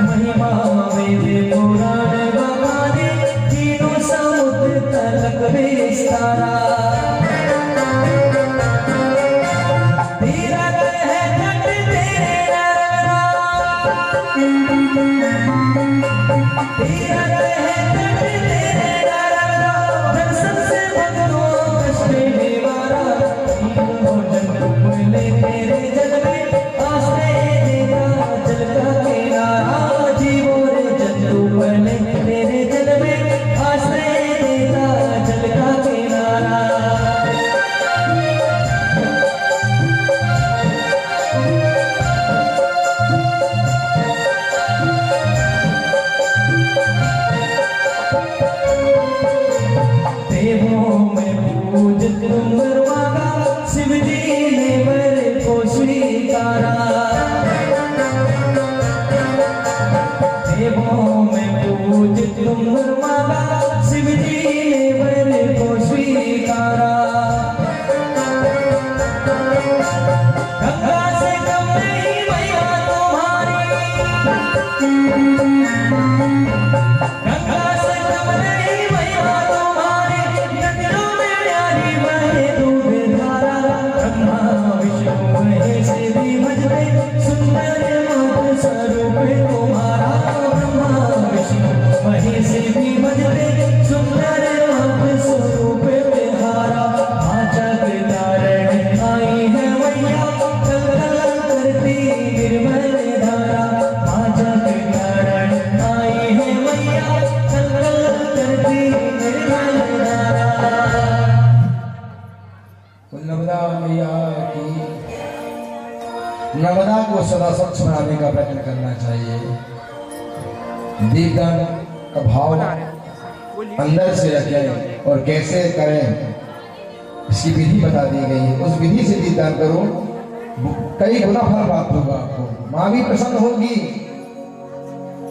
महिमा वेद पुराण बखाने, तीनों समुद्र तलक विस्तारा। तेरा दर है तट तेरे नरना, तेरा दर है तट तेरे नरना। दर्शन से भक्तों कष्ट निवारा। तीनों जन्म मिले तेरे जल में, आश्रय देना जल का किनारा। जीवो रे जंतु बने तेरे जल में, आश्रय देना जल का किनारा। देवों में पूजित तुम मांगा, शिव जी ने वर को स्वीकारा। देवों में पूजित तुम मांगा, शिव जी ने वर को स्वीकारा। गंगा से कम नहीं मैया तुम्हारी, गंगा से कम नहीं मैया तुम्हारी। नदियों में प्यारी बहे दूध धारा। ब्रह्मा विष्णु महेश भी भजते, सुंदर रूप स्वरूप तुम्हारा। ब्रह्मा विष्णु महेश भी भजते, सुंदर रूप स्वरूप तुम्हारा। आजग तारण आई है मैया, कल कल करती निर्मल धारा। आजग तारण आई है मैया, कल कल करती निर्मल धारा। नर्मदा मैया की, नर्मदा को सदा स्वच्छ बनाने का प्रयत्न करना चाहिए। दीपदान का भाव अंदर से रखें और कैसे करें, इसकी विधि बता दी गई है। उस विधि से दीपदान करो, कई गुना फल प्राप्त होगा आपको। माँ भी प्रसन्न होगी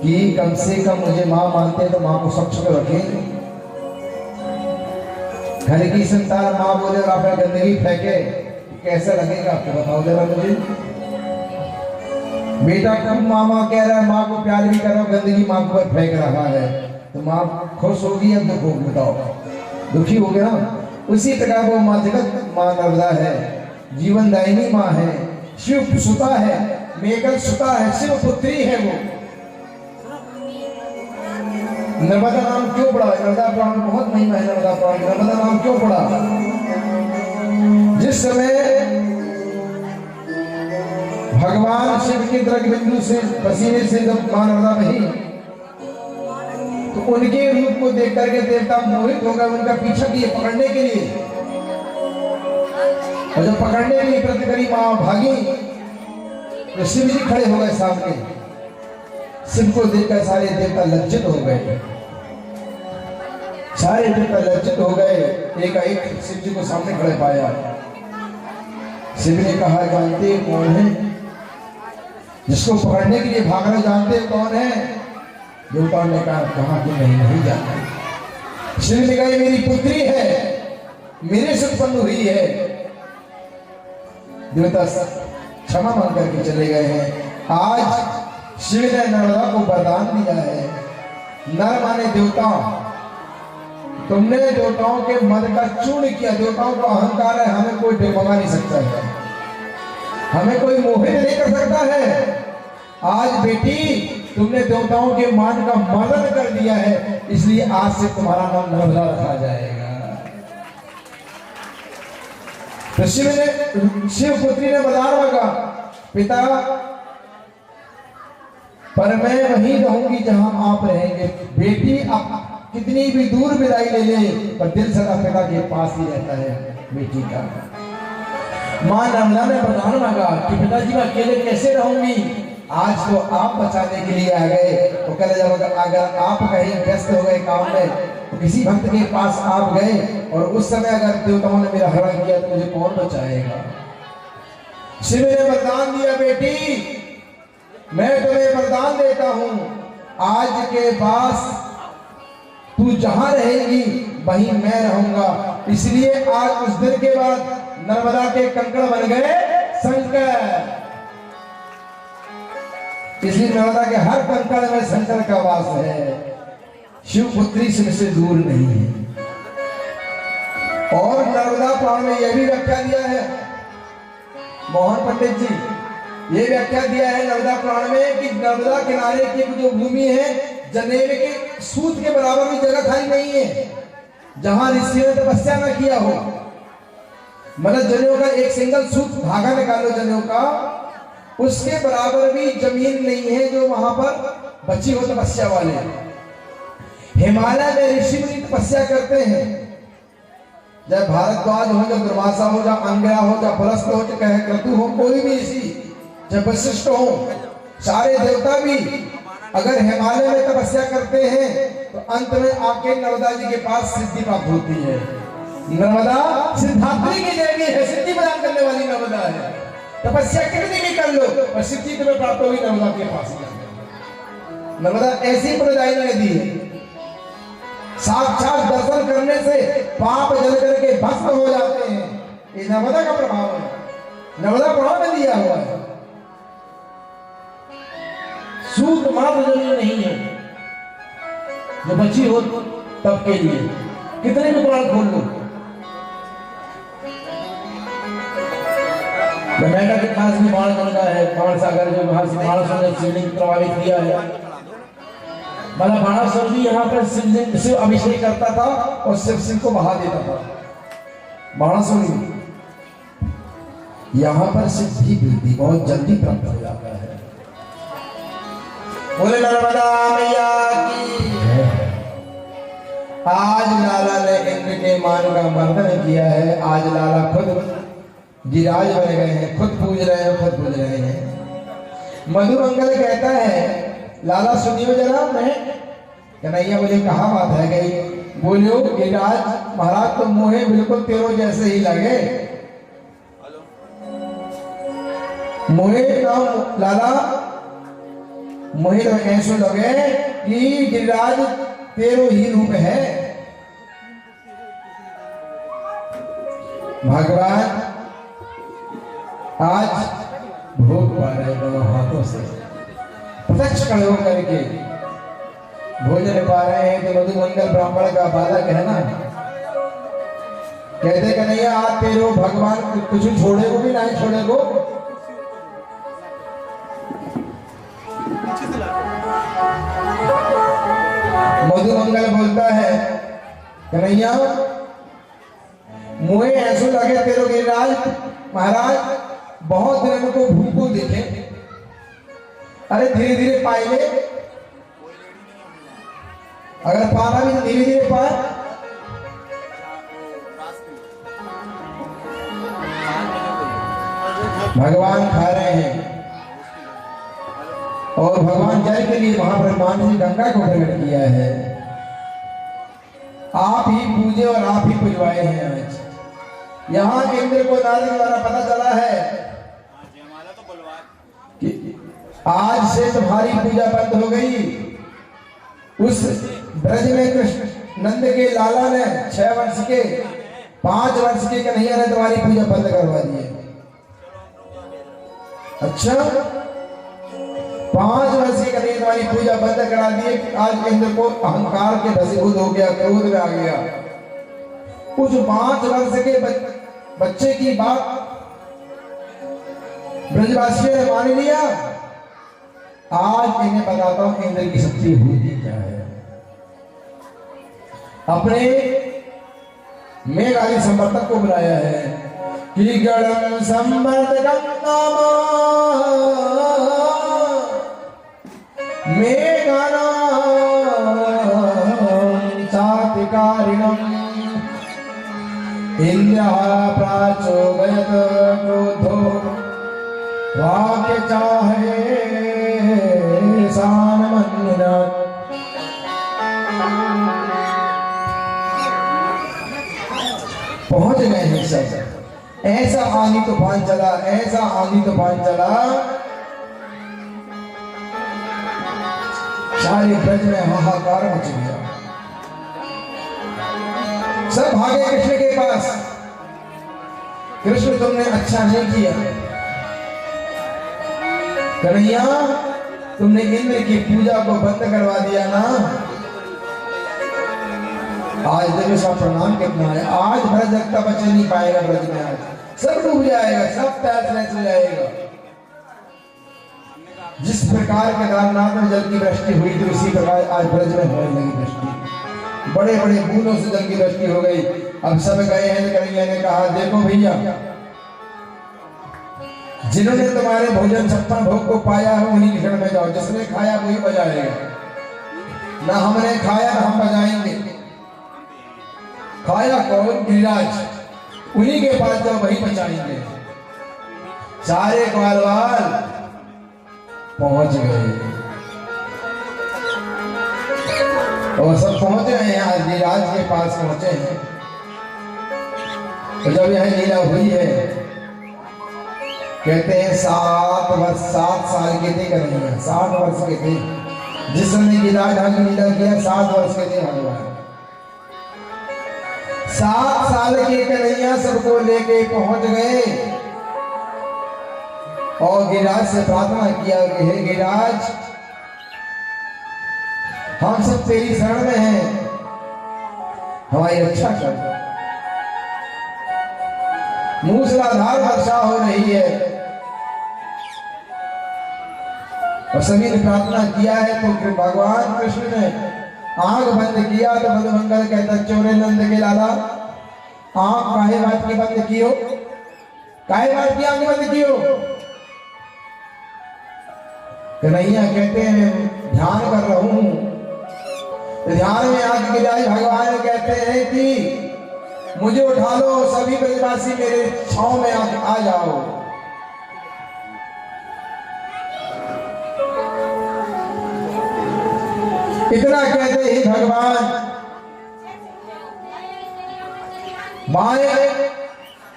कि कम से कम मुझे माँ मानते हैं तो माँ को स्वच्छ कर रखें। घर की संतान माँ बोले और आप गंदगी फेंके, कैसा लगेगा आपको, बताओ जरा मुझे। बेटा कब मामा कह रहा है, माँ को प्यार भी कर रहा, गंदगी माँ को फेंक रहा है, तो माँ खुश होगी या दुख होगी, बताओ। दुखी हो गया ना। उसी प्रकार वो माँ जगत माँ नर्मदा है, जीवन दायिनी माँ है, शिव सुता है, मेघल सुता है, शिव पुत्री है वो। नर्मदा नाम क्यों पड़ा? नर्मदा पुराण में बहुत महिमा है। नर्मदा पुराण में नर्मदा नाम क्यों पड़ा? जिस समय भगवान शिव के द्रग बिंदु से पसीने से जब मां नर्मदा बही, तो उनके रूप को देख करके देवता मोहित हो गए, उनका पीछा किए पकड़ने के लिए। और जब पकड़ने के लिए प्रति करी मां भागी, तो शिव जी खड़े हो गए सामने। शिव को देखकर सारे देवता लज्जित हो गए, सारे देवता लज्जित हो गए। एक शिव जी को सामने खड़े पाया। शिव ने कहा, जानते हो कौन है? जिसको पकड़ने के लिए भाग रहे, जानते हो कौन है? देवताओं ने कहा कि नहीं जाना। शिव ने कहा मेरी पुत्री है, मेरे से उत्पन्न हुई है। देवता क्षमा मांग करके चले गए हैं। आज शिव ने नर्मदा को वरदान दिया है। नर माने देवता, तुमने देवताओं के मन का चूर्ण किया। देवताओं को अहंकार है, हमें कोई डगमगा नहीं सकता है, हमें कोई मोहित नहीं कर सकता है। आज बेटी तुमने देवताओं के मान का मर्दन कर दिया है, इसलिए आज से तुम्हारा नाम नर्मदा रखा जाएगा। तो शिव पुत्री ने वरदान मांगा, पिता पर मैं वहीं रहूंगी जहां आप रहेंगे। बेटी आप कितनी भी दूर विदाई ले ले, पर दिल सदा पिता के पास ही रहता है बेटी का। मां नर्मदा ने वरदान मांगा कि पिताजी मैं अकेले कैसे रहूंगी। आज तो आप बचाने के लिए आ गए, तो कल जब अगर आप कहीं व्यस्त हो गए काम में, तो किसी भक्त के पास आप गए और उस समय अगर देवताओं ने मेरा हरण किया तो मुझे कौन बचाएगा। शिव ने वरदान दिया, बेटी मैं तुम्हें वरदान देता हूं, आज के पास तू जहां रहेगी वहीं मैं रहूंगा। इसलिए आज उस दिन के बाद नर्मदा के कंकड़ बन गए शंकर। इसलिए नर्मदा के हर कंकड़ में शंकर का वास है। शिव पुत्री शिव से दूर नहीं है। और नर्मदा पुराण में यह भी व्याख्या दिया है, मोहन पंडित जी ये व्याख्या दिया है नर्मदा पुराण में कि नर्मदा किनारे की जो भूमि है, जनेवे के सूत के बराबर भी जगह खाली नहीं है जहां ऋषियों ने तपस्या न किया हो। मतलब जनेऊ का एक सिंगल सूत धागा निकालो जनेऊ का, उसके बराबर भी जमीन नहीं है जो वहां पर बची हो तपस्या वाले। हिमालय में ऋषि मुनि तपस्या करते हैं, चाहे भारद्वाज हो, चाहे दुर्वासा हो, चाहे अंगिरा हो, चाहे पुलस्त हो, चाहे क्रतु हो, कोई भी ऋषि, चाहे वशिष्ठ हो, सारे देवता भी अगर हिमालय में तपस्या करते हैं तो अंत में आके नर्मदा जी के पास सिद्धि प्राप्त होती है। नर्मदा सिद्धात्री की देवी है, सिद्धि प्रदान करने वाली नर्मदा है। तपस्या कितनी भी कर लो और सिद्धि तुम्हें प्राप्त होगी नर्मदा के पास। नर्मदा ऐसी प्रदायी नदी है, साक्षात दर्शन करने से पाप जल करके भस्म हो जाते हैं। ये नर्मदा का प्रभाव है, नर्मदा पुराण में दिया हुआ है। सूत मात्र जमीन नहीं है जो बची हो तब के लिए, कितने भी पुराण खोल लो। गंगा के पास भी बाण गंगा है, बाण सागर जो बाणासुर ने शिवलिंग प्रभावित किया है। मतलब बाणासुर भी यहाँ पर शिव अभिषेक करता था और शिव को बहा देता था। बाणासुर यहाँ पर सिद्धि वृद्धि बहुत जल्दी प्राप्त हो जाता है। बोले नर्मदा मैया की। आज लाला ने इंद्र के मान का मर्दन किया है। आज लाला खुद गिरिराज बन गए हैं, खुद पूज रहे हैं, खुद पूज रहे हैं। मधुमंगल कहता है लाला सुनियो जरा, मैं कन्हैया मुझे कहा बात है गई। बोलियो गिरिराज महाराज तुम मोहे बिल्कुल तेरो जैसे ही लगे। मोहे नाम लाला मोहे तो ऐसे लगे कि गिरिराज तेरो ही रूप है। भगवान आज भोग पा रहे दोनों हाथों से, प्रत्यक्ष खड़े होकर के भोजन पा रहे हैं। तो मधुमंगल ब्राह्मण का बालक है ना, कहते कन्हैया आज तेरो भगवान कुछ छोड़ेगो भी नहीं छोड़ेगो। मधुमंगल बोलता है कन्हैया मुझे ऐसा लगे तेरो गिरिराज महाराज बहुत दिन को भूखो देखे। अरे धीरे धीरे पाए ले, अगर पाना भी तो धीरे धीरे पाए। भगवान खा रहे हैं और भगवान जल के लिए वहां पर मानसी गंगा को प्रकट किया है। आप ही पूजे और आप ही पुजवाए हैं। आज यहाँ इंद्र को नारद द्वारा पता चला है कि आज से तुम्हारी पूजा बंद हो गई। उस ब्रज में कृष्ण नंद के लाला ने 6 वर्ष के 5 वर्ष के कन्हैया ने तुम्हारी पूजा बंद करवा दी है। अच्छा, 5 वर्ष के कन्हैया तुम्हारी पूजा बंद करा दी। आज इंद्र को अहंकार के वशीभूत हो गया, क्रोध में आ गया। कुछ 5 वर्ष के बच्चे की बात ब्रजवासियों ने मान लिया। आज इन्हें बताता हूं इंद्र की शक्ति होती क्या है। अपने मेघ आदि संवर्तक को बुलाया है कि गणम संवर्तकम नामा मेघानां चातिकारिणम् इंद्रः प्राचोदयत क्रोधो वाक्य चाहे सानमन्यनात्। पहुंच गए हैं सब। ऐसा आंधी तूफान चला, ऐसा आंधी तूफान चला, सारे ब्रज में हाहाकार मच गया। सब भागे कृष्ण के पास। कृष्ण तुमने अच्छा नहीं किया कन्हैया, तुमने इंद्र की पूजा को बंद करवा दिया ना। आज देखो सब प्रणाम कितना है। आज ब्रज जगता बच नहीं पाएगा। ब्रज में आज सब डूब जाएगा, सब तहस हो जाएगा। जिस प्रकार केदारनाथ में जल की वृष्टि हुई थी उसी प्रकार आज ब्रज में होने लगी वृष्टि। बड़े बड़े बूंदों से जल की वृष्टि हो गई। अब सब गए हैं। कन्हैया ने कहा देखो भैया, जिन्होंने तुम्हारे भोजन 56 भोग को पाया है उन्हीं के शरण में जाओ। जिसने खाया वही बजाएगा। ना हमने खाया ना हम बजाएंगे। खाया कौन? गिरिराज। उन्हीं के पास जाओ, वही बचाएंगे। सारे ग्वालवाल पहुंच गए और सब पहुंच गए हैं। आज गिरिराज के पास पहुंचे हैं। तो जब यह लीला हुई है, कहते हैं 7 साल के थे कन्हैया, 7 वर्ष के थे। जिस समय गिरिराज ढंग लीला किया 7 वर्ष के थे भगवान। 7 साल के कन्हैया सबको लेके पहुंच गए और गिरिराज से प्रार्थना किया कि हे गिरिराज, हम सब तेरी शरण में हैं, हमारी रक्षा कर। मूसलाधार वर्षा हो रही है और सभी ने प्रार्थना किया है। तो भगवान कृष्ण ने आंख बंद किया तो बलमंगल कहता चोरे नंद के लाला, आंख काहे बात की बंद कियो? काहे बात की आंख बंद कियो? कन्हैया कहते हैं ध्यान कर रहा हूं। तो ध्यान में आंख गिराई। भगवान कहते हैं कि मुझे उठा लो, सभी ब्रजवासी मेरे छांव में आ जाओ। इतना कहते ही भगवान बाएं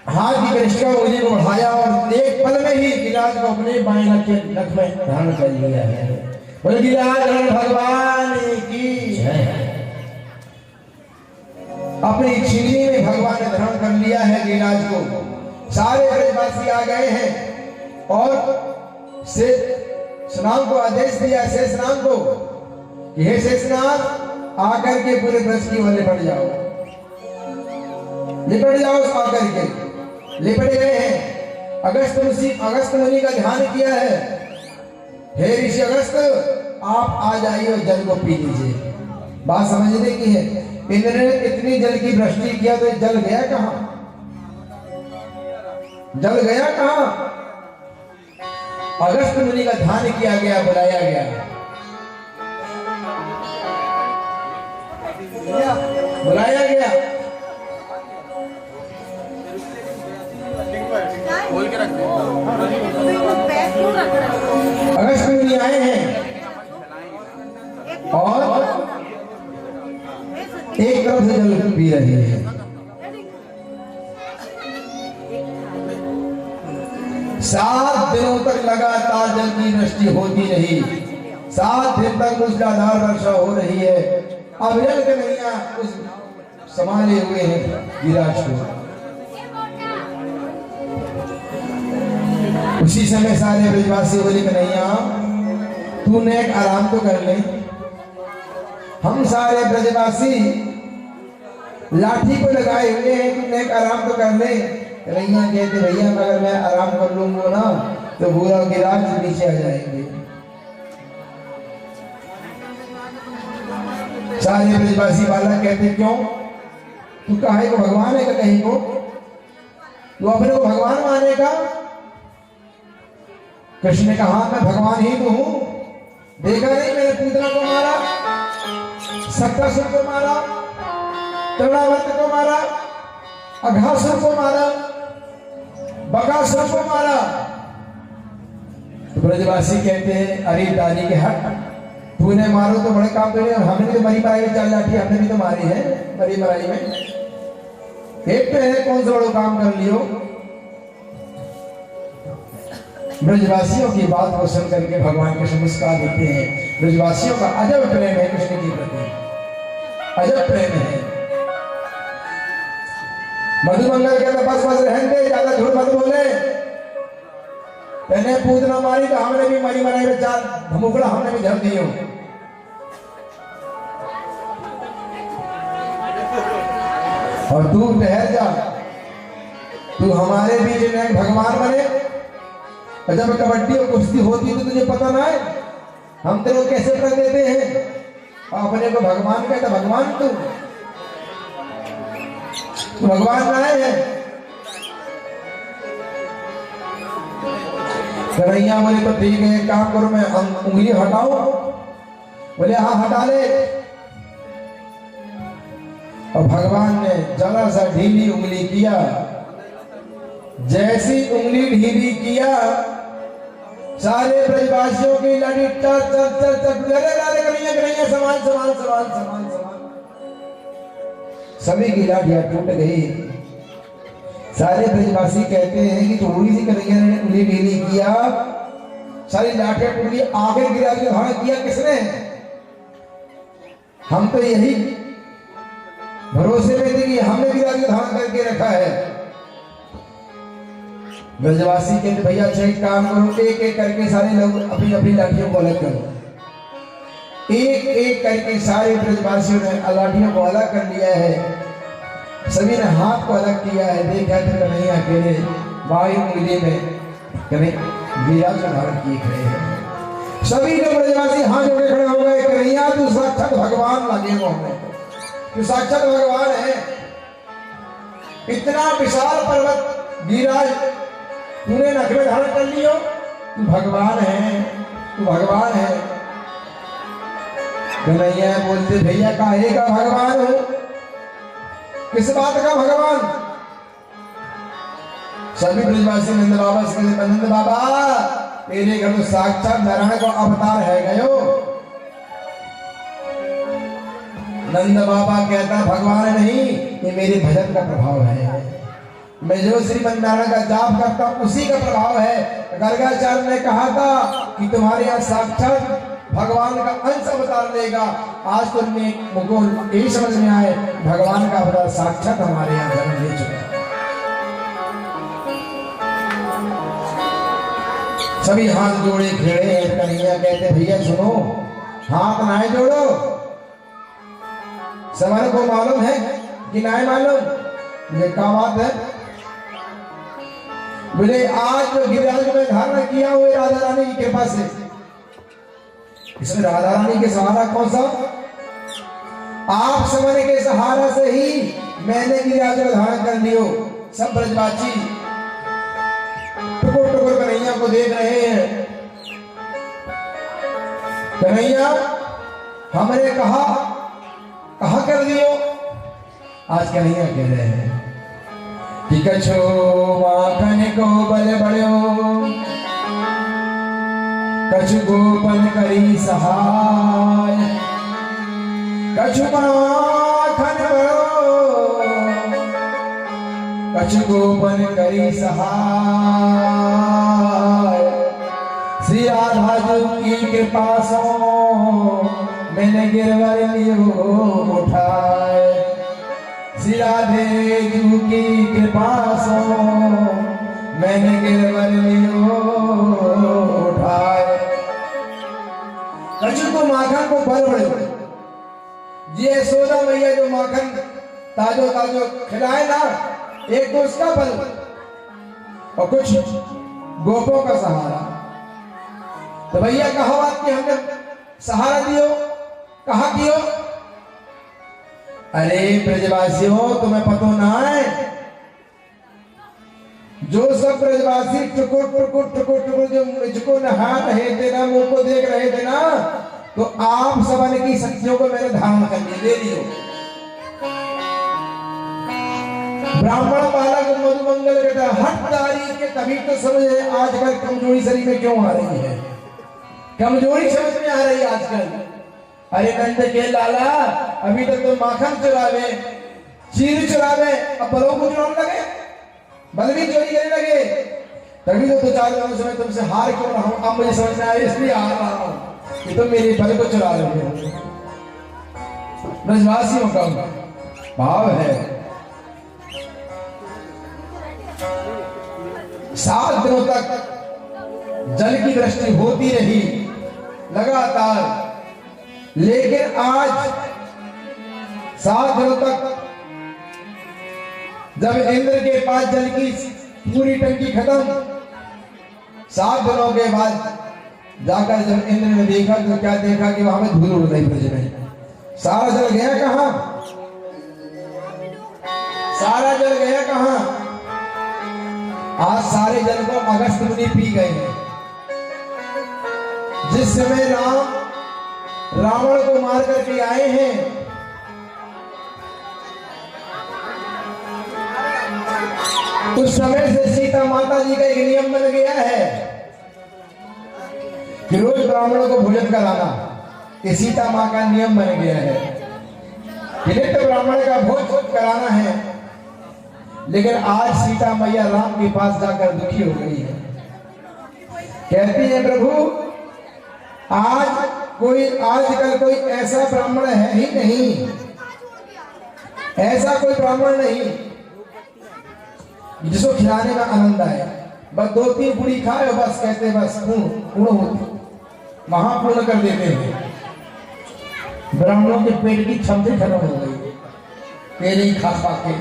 हाथ की कनिष्ठा उंगली को बढ़ाया और एक पल में ही गिरिराज को अपने बाएं नख में धारण कर लिया है। बोले गिरिराज भगवान की जय। अपनी छिगली में भगवान ने धारण कर लिया है गिरिराज को। सारे ब्रजवासी आ गए हैं और शेषनाग को आदेश दिया, शेषनाग को, हे शेषनाग आकर के पूरे ब्रज की ओर लिपट जाओ, लिपट जाओ। आकर के लिपट गए हैं। अगस्त मुनि का ध्यान किया है। हे ऋषि अगस्त, आप आ जाइए और जल को पी लीजिए। बात समझने की है। इंद्र ने इतनी जल की वृष्टि किया तो जल गया कहां? जल गया कहां? अगस्त मुनि का ध्यान किया गया, बुलाया गया, बुलाया गया। अगस्त मुनि आए हैं और एक तरफ से जल पी रहे हैं। 7 दिनों तक लगातार जल की वृष्टि होती रही। 7 दिन तक मूसलाधार वर्षा हो रही है। अब जल कन्हैया उस संभाले हुए हैं गिरिराज को। उसी समय सारे ब्रजवासी बोले कन्हैया तूने एक आराम तो कर ले। हम सारे ब्रजवासी लाठी को लगाए हुए हैं, तूने एक आराम तो कर ले। कन्हैया कहते भैया अगर मैं आराम कर लूंगा ना तो पूरा गिरिराज नीचे आ जाएंगे। सारे ब्रजवासी बालक कहते क्यों, तू काहे को भगवान है का कहीं को, तू अपने को भगवान मानेगा। कृष्ण ने कहा मैं भगवान ही तो हूं, देखा नहीं मैंने पूतना को मारा, सत्तासुर को मारा, तृणावर्त को मारा, अघासुर को मारा, बकासुर को मारा। तो ब्रजवासी कहते हैं अरे दानी के हट, तूने मारो तो बड़े काम करे, हमने तो मरी मराई में 4 लाठी हमने भी तो मारी है मरी मराई में, एक पे है कौन सा बड़ा काम कर लियो। ब्रजवासियों की बात को सुन करके भगवान कृष्ण मुस्कुरा देते हैं। ब्रजवासियों का अजब प्रेम है कृष्ण के प्रति, अजब प्रेम है। मधुमंगल कहता बस बस रहने दे, ज्यादा झूठ मत बोले, मैंने पूतना मारी तो हमने भी मरी मराई में 4 धमुकड़ा हमने भी धर दियो। और तू ठहर जा, तू हमारे बीच में भगवान बने। जब कबड्डी और कुश्ती होती है तो तुझे पता ना है हम तेरे को कैसे कर देते हैं, अपने को भगवान कहता भगवान तू भगवान ना है। कन्हैया बोले तो ठीक है एक काम करो मैं उंगली हटाऊं, बोले हाँ हटा ले। और भगवान ने जरा सा ढीली उंगली किया, जैसी उंगली ढीली किया सारे ब्रजवासियों की लाठी चल चल चल चल कन्हैया कन्हैया समान समान समान समान समान, सभी की लाठियां टूट गई। सारे ब्रजवासी कहते हैं कि थोड़ी सी कन्हैया ने उंगली ढीली किया, सारी लाठियां टूट गई। आखिर गिरिराज को धारण किया किसने, हम तो यही भरोसे में थे कि हमने गिरिराज को धारण करके रखा है। ब्रजवासी कहते भैया अच्छा एक काम करो, एक एक करके सारे लोग अपनी अपनी लाठियों को अलग करो। एक एक करके सारे ब्रजवासियों ने लाठियों को अलग कर लिया है, सभी ने हाथ को अलग किया है। देखा तो कन्हैया अकेले बाई उंगली में गिरिराज को धारण किए खड़े हैं। सभी लोग ब्रजवासी हाथ जोड़े खड़े हो गए, कन्हैया तू साक्षात भगवान लगे वो हमें, तू साक्षात भगवान है। इतना विशाल पर्वत गिरिराज तूने नख में धारण कर लियो, तू भगवान है, तू भगवान है। कन्हैया बोलते भैया काहे का भगवान हो, किस बात का भगवान। सभी ब्रजवासी नंद बाबा से नंद बाबा तेरे घर तो साक्षात नारायण का अवतार है गयो। नंद बाबा कहता भगवान नहीं, ये मेरे भजन का प्रभाव है, मैं जो श्रीमन नारायण का जाप करता हूं उसी का प्रभाव है। गर्गाचार्य ने कहा था कि तुम्हारे यहाँ साक्षात भगवान का अंश अवतार लेगा। आज तो मुझको यही समझ में आए भगवान का अवतार साक्षात हमारे यहाँ जन्म ले चुका है। सभी हाथ जोड़े खड़े हैं। कन्हैया कहते भैया सुनो, हाथ ना जोड़ो, सवाल को मालूम है कि ना मालूम, ये क्या बात है। बोले आज जो गिरिराज में धारण किया हुए राधा रानी की कृपा से, इसमें राधा रानी के सहारा कौन सा, आप समझ के सहारा से ही मैंने गिरिराज को धारण कर लियो। सब ब्रजवासी टुकुर टुकुर कन्हैया को देख रहे हैं। कन्हैया हमने कहा कर दियो। आज कन्हैया कह रहे हैं कि कछो माखन को बल बड़ो, कछु गोपन करी सहाय, कछु माखन बड़ो, कछु गोपन करी सहाय। श्री श्री राधा जी की कृपा सो मैंने गिरवर लियो उठाए, श्री राधे जी की कृपा सो मैंने गिरवर लियो उठाए। कछु तो माखन को भर बड़े ये यशोदा मैया जो माखन ताजो ताजो खिलाए ना, एक तो उसका बल और कुछ गोपों का सहारा। तो भैया कहा बात कि हमने सहारा दियो, कहा कियो? अरे ब्रजवासियों तुम्हें पतो ना है, जो सब ब्रजवासी टुकुर टुकुर टुकुर टुकुर जो मुझको नहा रहे थे ना, मुंह को देख रहे थे ना, तो आप सबन की शक्तियों को मैंने धारण कर लिया, दे दियो। ब्राह्मण बालक मधुमंगल बेटा हट तारीख के, तभी तो समझे आजकल कमजोरी शरीर में क्यों आ रही है, कमजोरी समझ में आ रही है आजकल। अरे नंद के लाला अभी तक तो माखन चुरावे, चीर चुरावे, अब बलों को चुराने लगे, बल भी चोरी करने लगे। तभी तो 2-4 दिनों से मैं तुमसे हार क्यों रहा हूं, अब मुझे समझ में आया इसलिए हार रहा हूं कि तुम मेरे बल को चुरा रहे हो। ब्रजवासियों का भाव है 7 दिनों तक जल की दृष्टि होती रही लगातार, लेकिन आज 7 दिनों तक जब इंद्र के पास जल की पूरी टंकी खत्म, 7 दिनों के बाद जाकर जब इंद्र ने देखा तो क्या देखा कि वहां में धूल उड़ रही ब्रज में। सारा जल गया कहां, सारा जल गया कहां? आज सारे जल को अगस्त मुनि पी गए हैं। जिस समय रावण को मार करके आए हैं, उस समय से सीता माता जी का एक नियम बन गया है कि रोज ब्राह्मणों को भोजन कराना, ये सीता माँ का नियम बन गया है कि नित्य ब्राह्मण का भोजन कराना है। लेकिन आज सीता मैया राम के पास जाकर दुखी हो गई है, कहती है प्रभु आजकल कोई ऐसा ब्राह्मण है ही नहीं, ऐसा कोई ब्राह्मण नहीं जिसको खिलाने का आनंद आए। बस 2-3 पूरी खाए बस कहते बस पूर्ण महापूर्ण कर देते हैं। ब्राह्मणों के पेट की क्षमता खत्म हो गई, पेट ही खा खा के।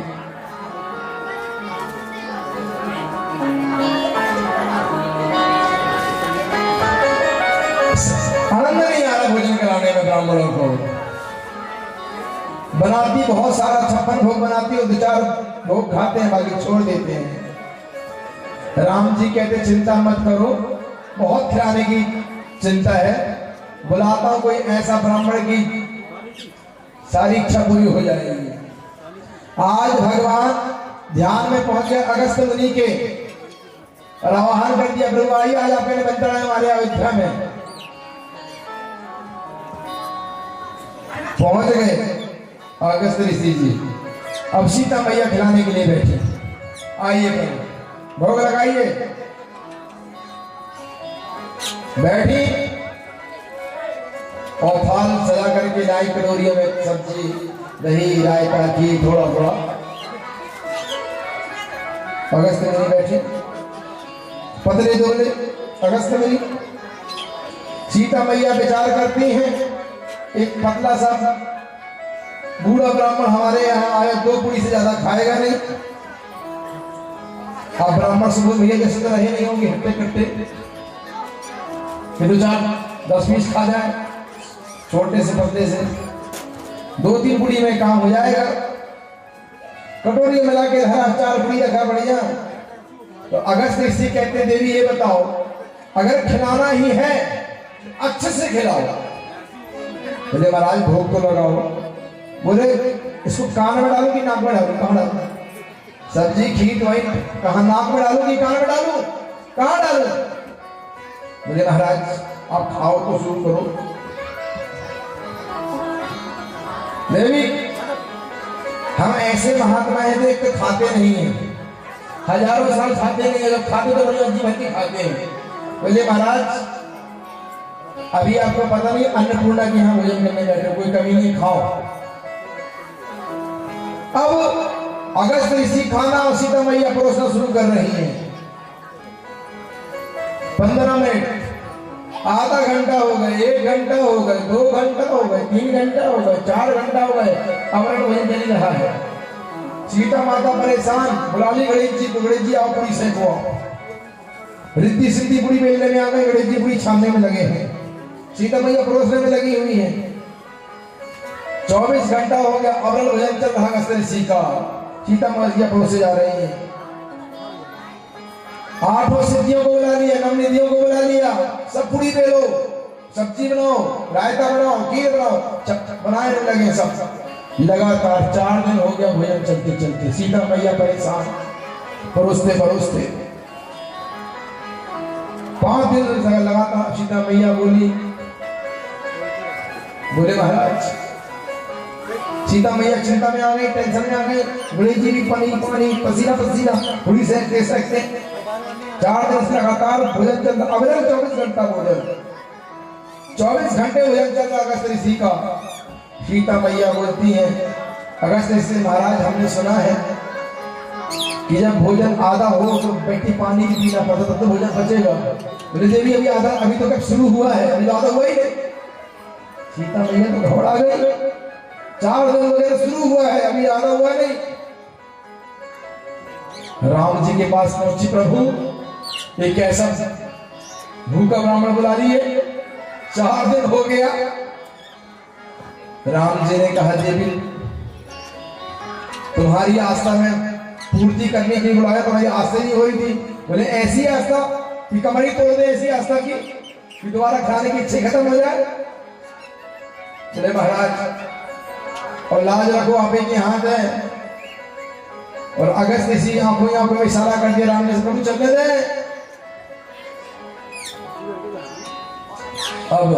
आनंद नहीं आ रहा भोजन कराने में ब्राह्मणों को। बनाती बहुत सारा 56 भोग बनाती और 2-4 भोग खाते हैं, बाकी छोड़ देते हैं। राम जी कहते चिंता मत करो, बहुत खिलाने की चिंता है, बुलाता हूं कोई ऐसा ब्राह्मण की सारी इच्छा पूरी हो जाएगी। आज भगवान ध्यान में पहुंच गए अगस्त मुनि के, और आह्वान कर दिया प्रभु आइए आज आपके निमंत्रण है हमारे अयोध्या में। पहुंच गए अगस्त ऋषि जी, अब सीता मैया खिलाने के लिए बैठे, आइए प्रभु भोग लगाइए। बैठी और थाल सजा करके लाई, कटोरियों में सब्जी दही रायता घी थोड़ा थोड़ा। अगस्त मुनि बैठे, पतले दुबले अगस्त मुनि। सीता मैया विचार करती हैं, एक पतला सा बूढ़ा ब्राह्मण हमारे यहाँ आया, 2 पूरी से ज्यादा खाएगा नहीं। अब ब्राह्मण से बोल भैया जैसे तो रहे नहीं होंगे हट्टे कट्टे, फिर 10 पीस खा जाए छोटे से पतले से, 2-3 पूरी में काम हो जाएगा। कटोरी में मिला के हरा 4 पूरी रखा बढ़िया। तो अगस्त ऋषि कहते देवी ये बताओ, अगर खिलाना ही है अच्छे से खिलाओ। बोले महाराज भोग तो लगाओ। बोले इसको कान में डालू कि नाक में डालू? कहाँ डालू? सब्जी खीर वही, कहाँ नाक में डालू कि कान में डालू? कहाँ डालू? बोले महाराज आप खाओ तो शुरू करो। देवी हम ऐसे महात्मा हैं जो एक तो खाते नहीं हैं, हजारों साल खाते नहीं है, जब खाते तो बड़ी अजीब हल्की खाते हैं। बोले महाराज अभी आपको पता नहीं अन्नपूर्णा के यहाँ भोजन करने बैठे, कोई कमी नहीं, खाओ। अब अगस्त ऋषि खाना और सीता मैया परोसना शुरू कर रही हैं। 15 मिनट, आधा घंटा हो गए, 1 घंटा हो गए, 2 घंटा हो गए, 3 घंटा हो गए, 4 घंटा हो गए, अमृत भोजन चल रहा है। सीता माता परेशान, बुला ली गणेश जी को, गणेश जी आओ पूरी सेको आओ। रिद्धि सिद्धि पूरी बेलने में आ गए, गणेश जी पूरी छानने में लगे हैं, सीता मैया परोसने में लगी हुई है। 24 घंटा हो गया, अमृत भोजन चल रहा अगस्त ऋषि का, सीता मैया परोसे जा रही है। 8 सिद्धियों को बुला लिया, 9 निधियों को बुला लिया, सब पूरी बेलो, सब्जी बनाओ, रायता बनाओ, खीर बनाओ, बनाने लगे सब। लगातार 4 दिन हो गया भोजन चलते चलते, सीता मैया परेशान, परोसते परोसते। 5 दिन लगातार सीता मैया बोले महाराज, सीता मैया चिंता में आ गई, टेंशन में आ गई। गणेश जी भी पानी पानी, पसीना पसीना, थोड़ी से सकते। 4 दिन से लगातार भोजन चल रहा, अविरल 24 घंटा भोजन, 24 घंटे भोजन चल रहा अगस्त ऋषि का। सीता मैया बोलती है, अगस्त ऋषि महाराज हमने सुना है कि जब भोजन आधा हो तो व्यक्ति पानी भी पीना पड़ता, तब तो भोजन बचेगा। बोले देवी अभी आधा, अभी तो कब शुरू हुआ है, अभी तो आधा हुआ ही नहीं। सीता मैया तो घबरा गई, 4 दिन वगैरह शुरू हुआ है, अभी आधा हुआ नहीं। राम जी के पास पहुंची, प्रभु एक ऐसा भूखा ब्राह्मण बुला लिए, 4 दिन हो गया। राम जी ने कहा, देवी तुम्हारी आस्था में पूर्ति करने के लिए बुलाया, तुम्हारी आस्था नहीं हो रही थी। बोले ऐसी आस्था कि कमरी तोड़ दे, ऐसी आस्था की कि दोबारा खाने की इच्छा खत्म हो जाए। बोले महाराज और लाज रखो, आप ही के हाथ है। और अगस्त ऋषि आंखों में इशारा कर दिया राम ने, प्रभु चलने दे। अब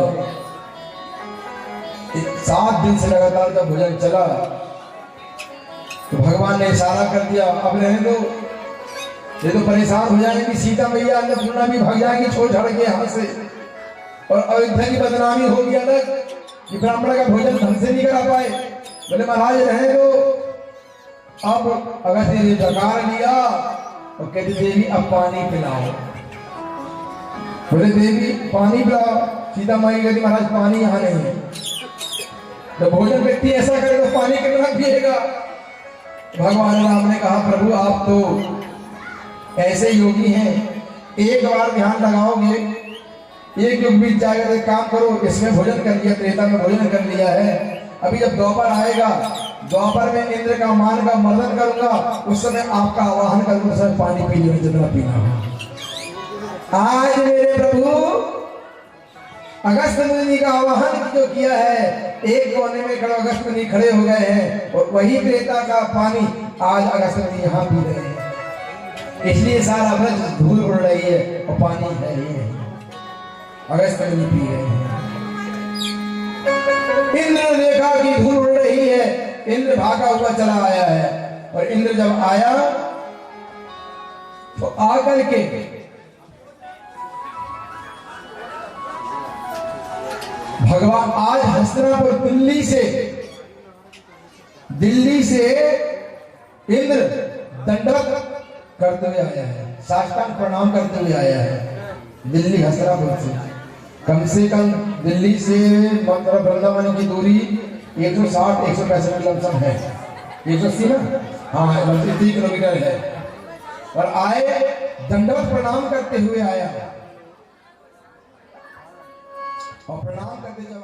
7 दिन से लगातार जब भोजन चला तो भगवान ने इशारा कर दिया, अब रहने दो, ये तो परेशान हो जाएंगी, सीता मैया अन्नपूर्णा भी भाग जाएंगी छोड़ छाड़ के यहाँ से, और अयोध्या की बदनामी होगी अलग कि ब्राह्मण का भोजन ढंग से नहीं करा पाए। बोले महाराज रहने दो। अब अगस्त ने डकार लिया और कहते देवी अब पानी पिलाओ। बोले देवी पानी पिलाओ। सीता माई कहती महाराज पानी यहाँ नहीं है। जब भोजन व्यक्ति ऐसा करे तो पानी कितना पिएगा। भगवान राम ने कहा प्रभु आप तो ऐसे योगी हैं, एक बार ध्यान लगाओगे एक युग बीत जाएगा। तो काम करो, इसमें भोजन कर लिया, त्रेता में भोजन कर लिया है, अभी जब द्वापर आएगा, द्वापर में इंद्र का मान का मर्दन करूंगा, उस समय आपका आवाहन करूंगा, उस समय पानी पी लो जितना पीना हो। आज मेरे प्रभु अगस्त मुनि का आवाहन जो किया है, एक कोने में खड़े अगस्त मुनि खड़े हो गए हैं और वही त्रेता का पानी आज अगस्त मुनि यहाँ पी रहे हैं। इसलिए सारा ब्रज धूल उड़ रही है और पानी है ही नहीं, अगस्त मुनि पी रहे हैं। इंद्र ने देखा कि धूल उड़ रही है, इंद्र भागा हुआ चला आया है। और इंद्र जब आया तो आकर के भगवान आज हस्तिनापुर दिल्ली से इंद्र दंडवत करते हुए आया है, साष्टांग प्रणाम करते हुए आया है। दिल्ली हस्तिनापुर से कम दिल्ली से मतलब वृंदावन की दूरी 160-165 लमसम है, 180 ना, हाँ 30 किलोमीटर है। और आए दंडवत प्रणाम करते हुए आया, और प्रणाम करते जब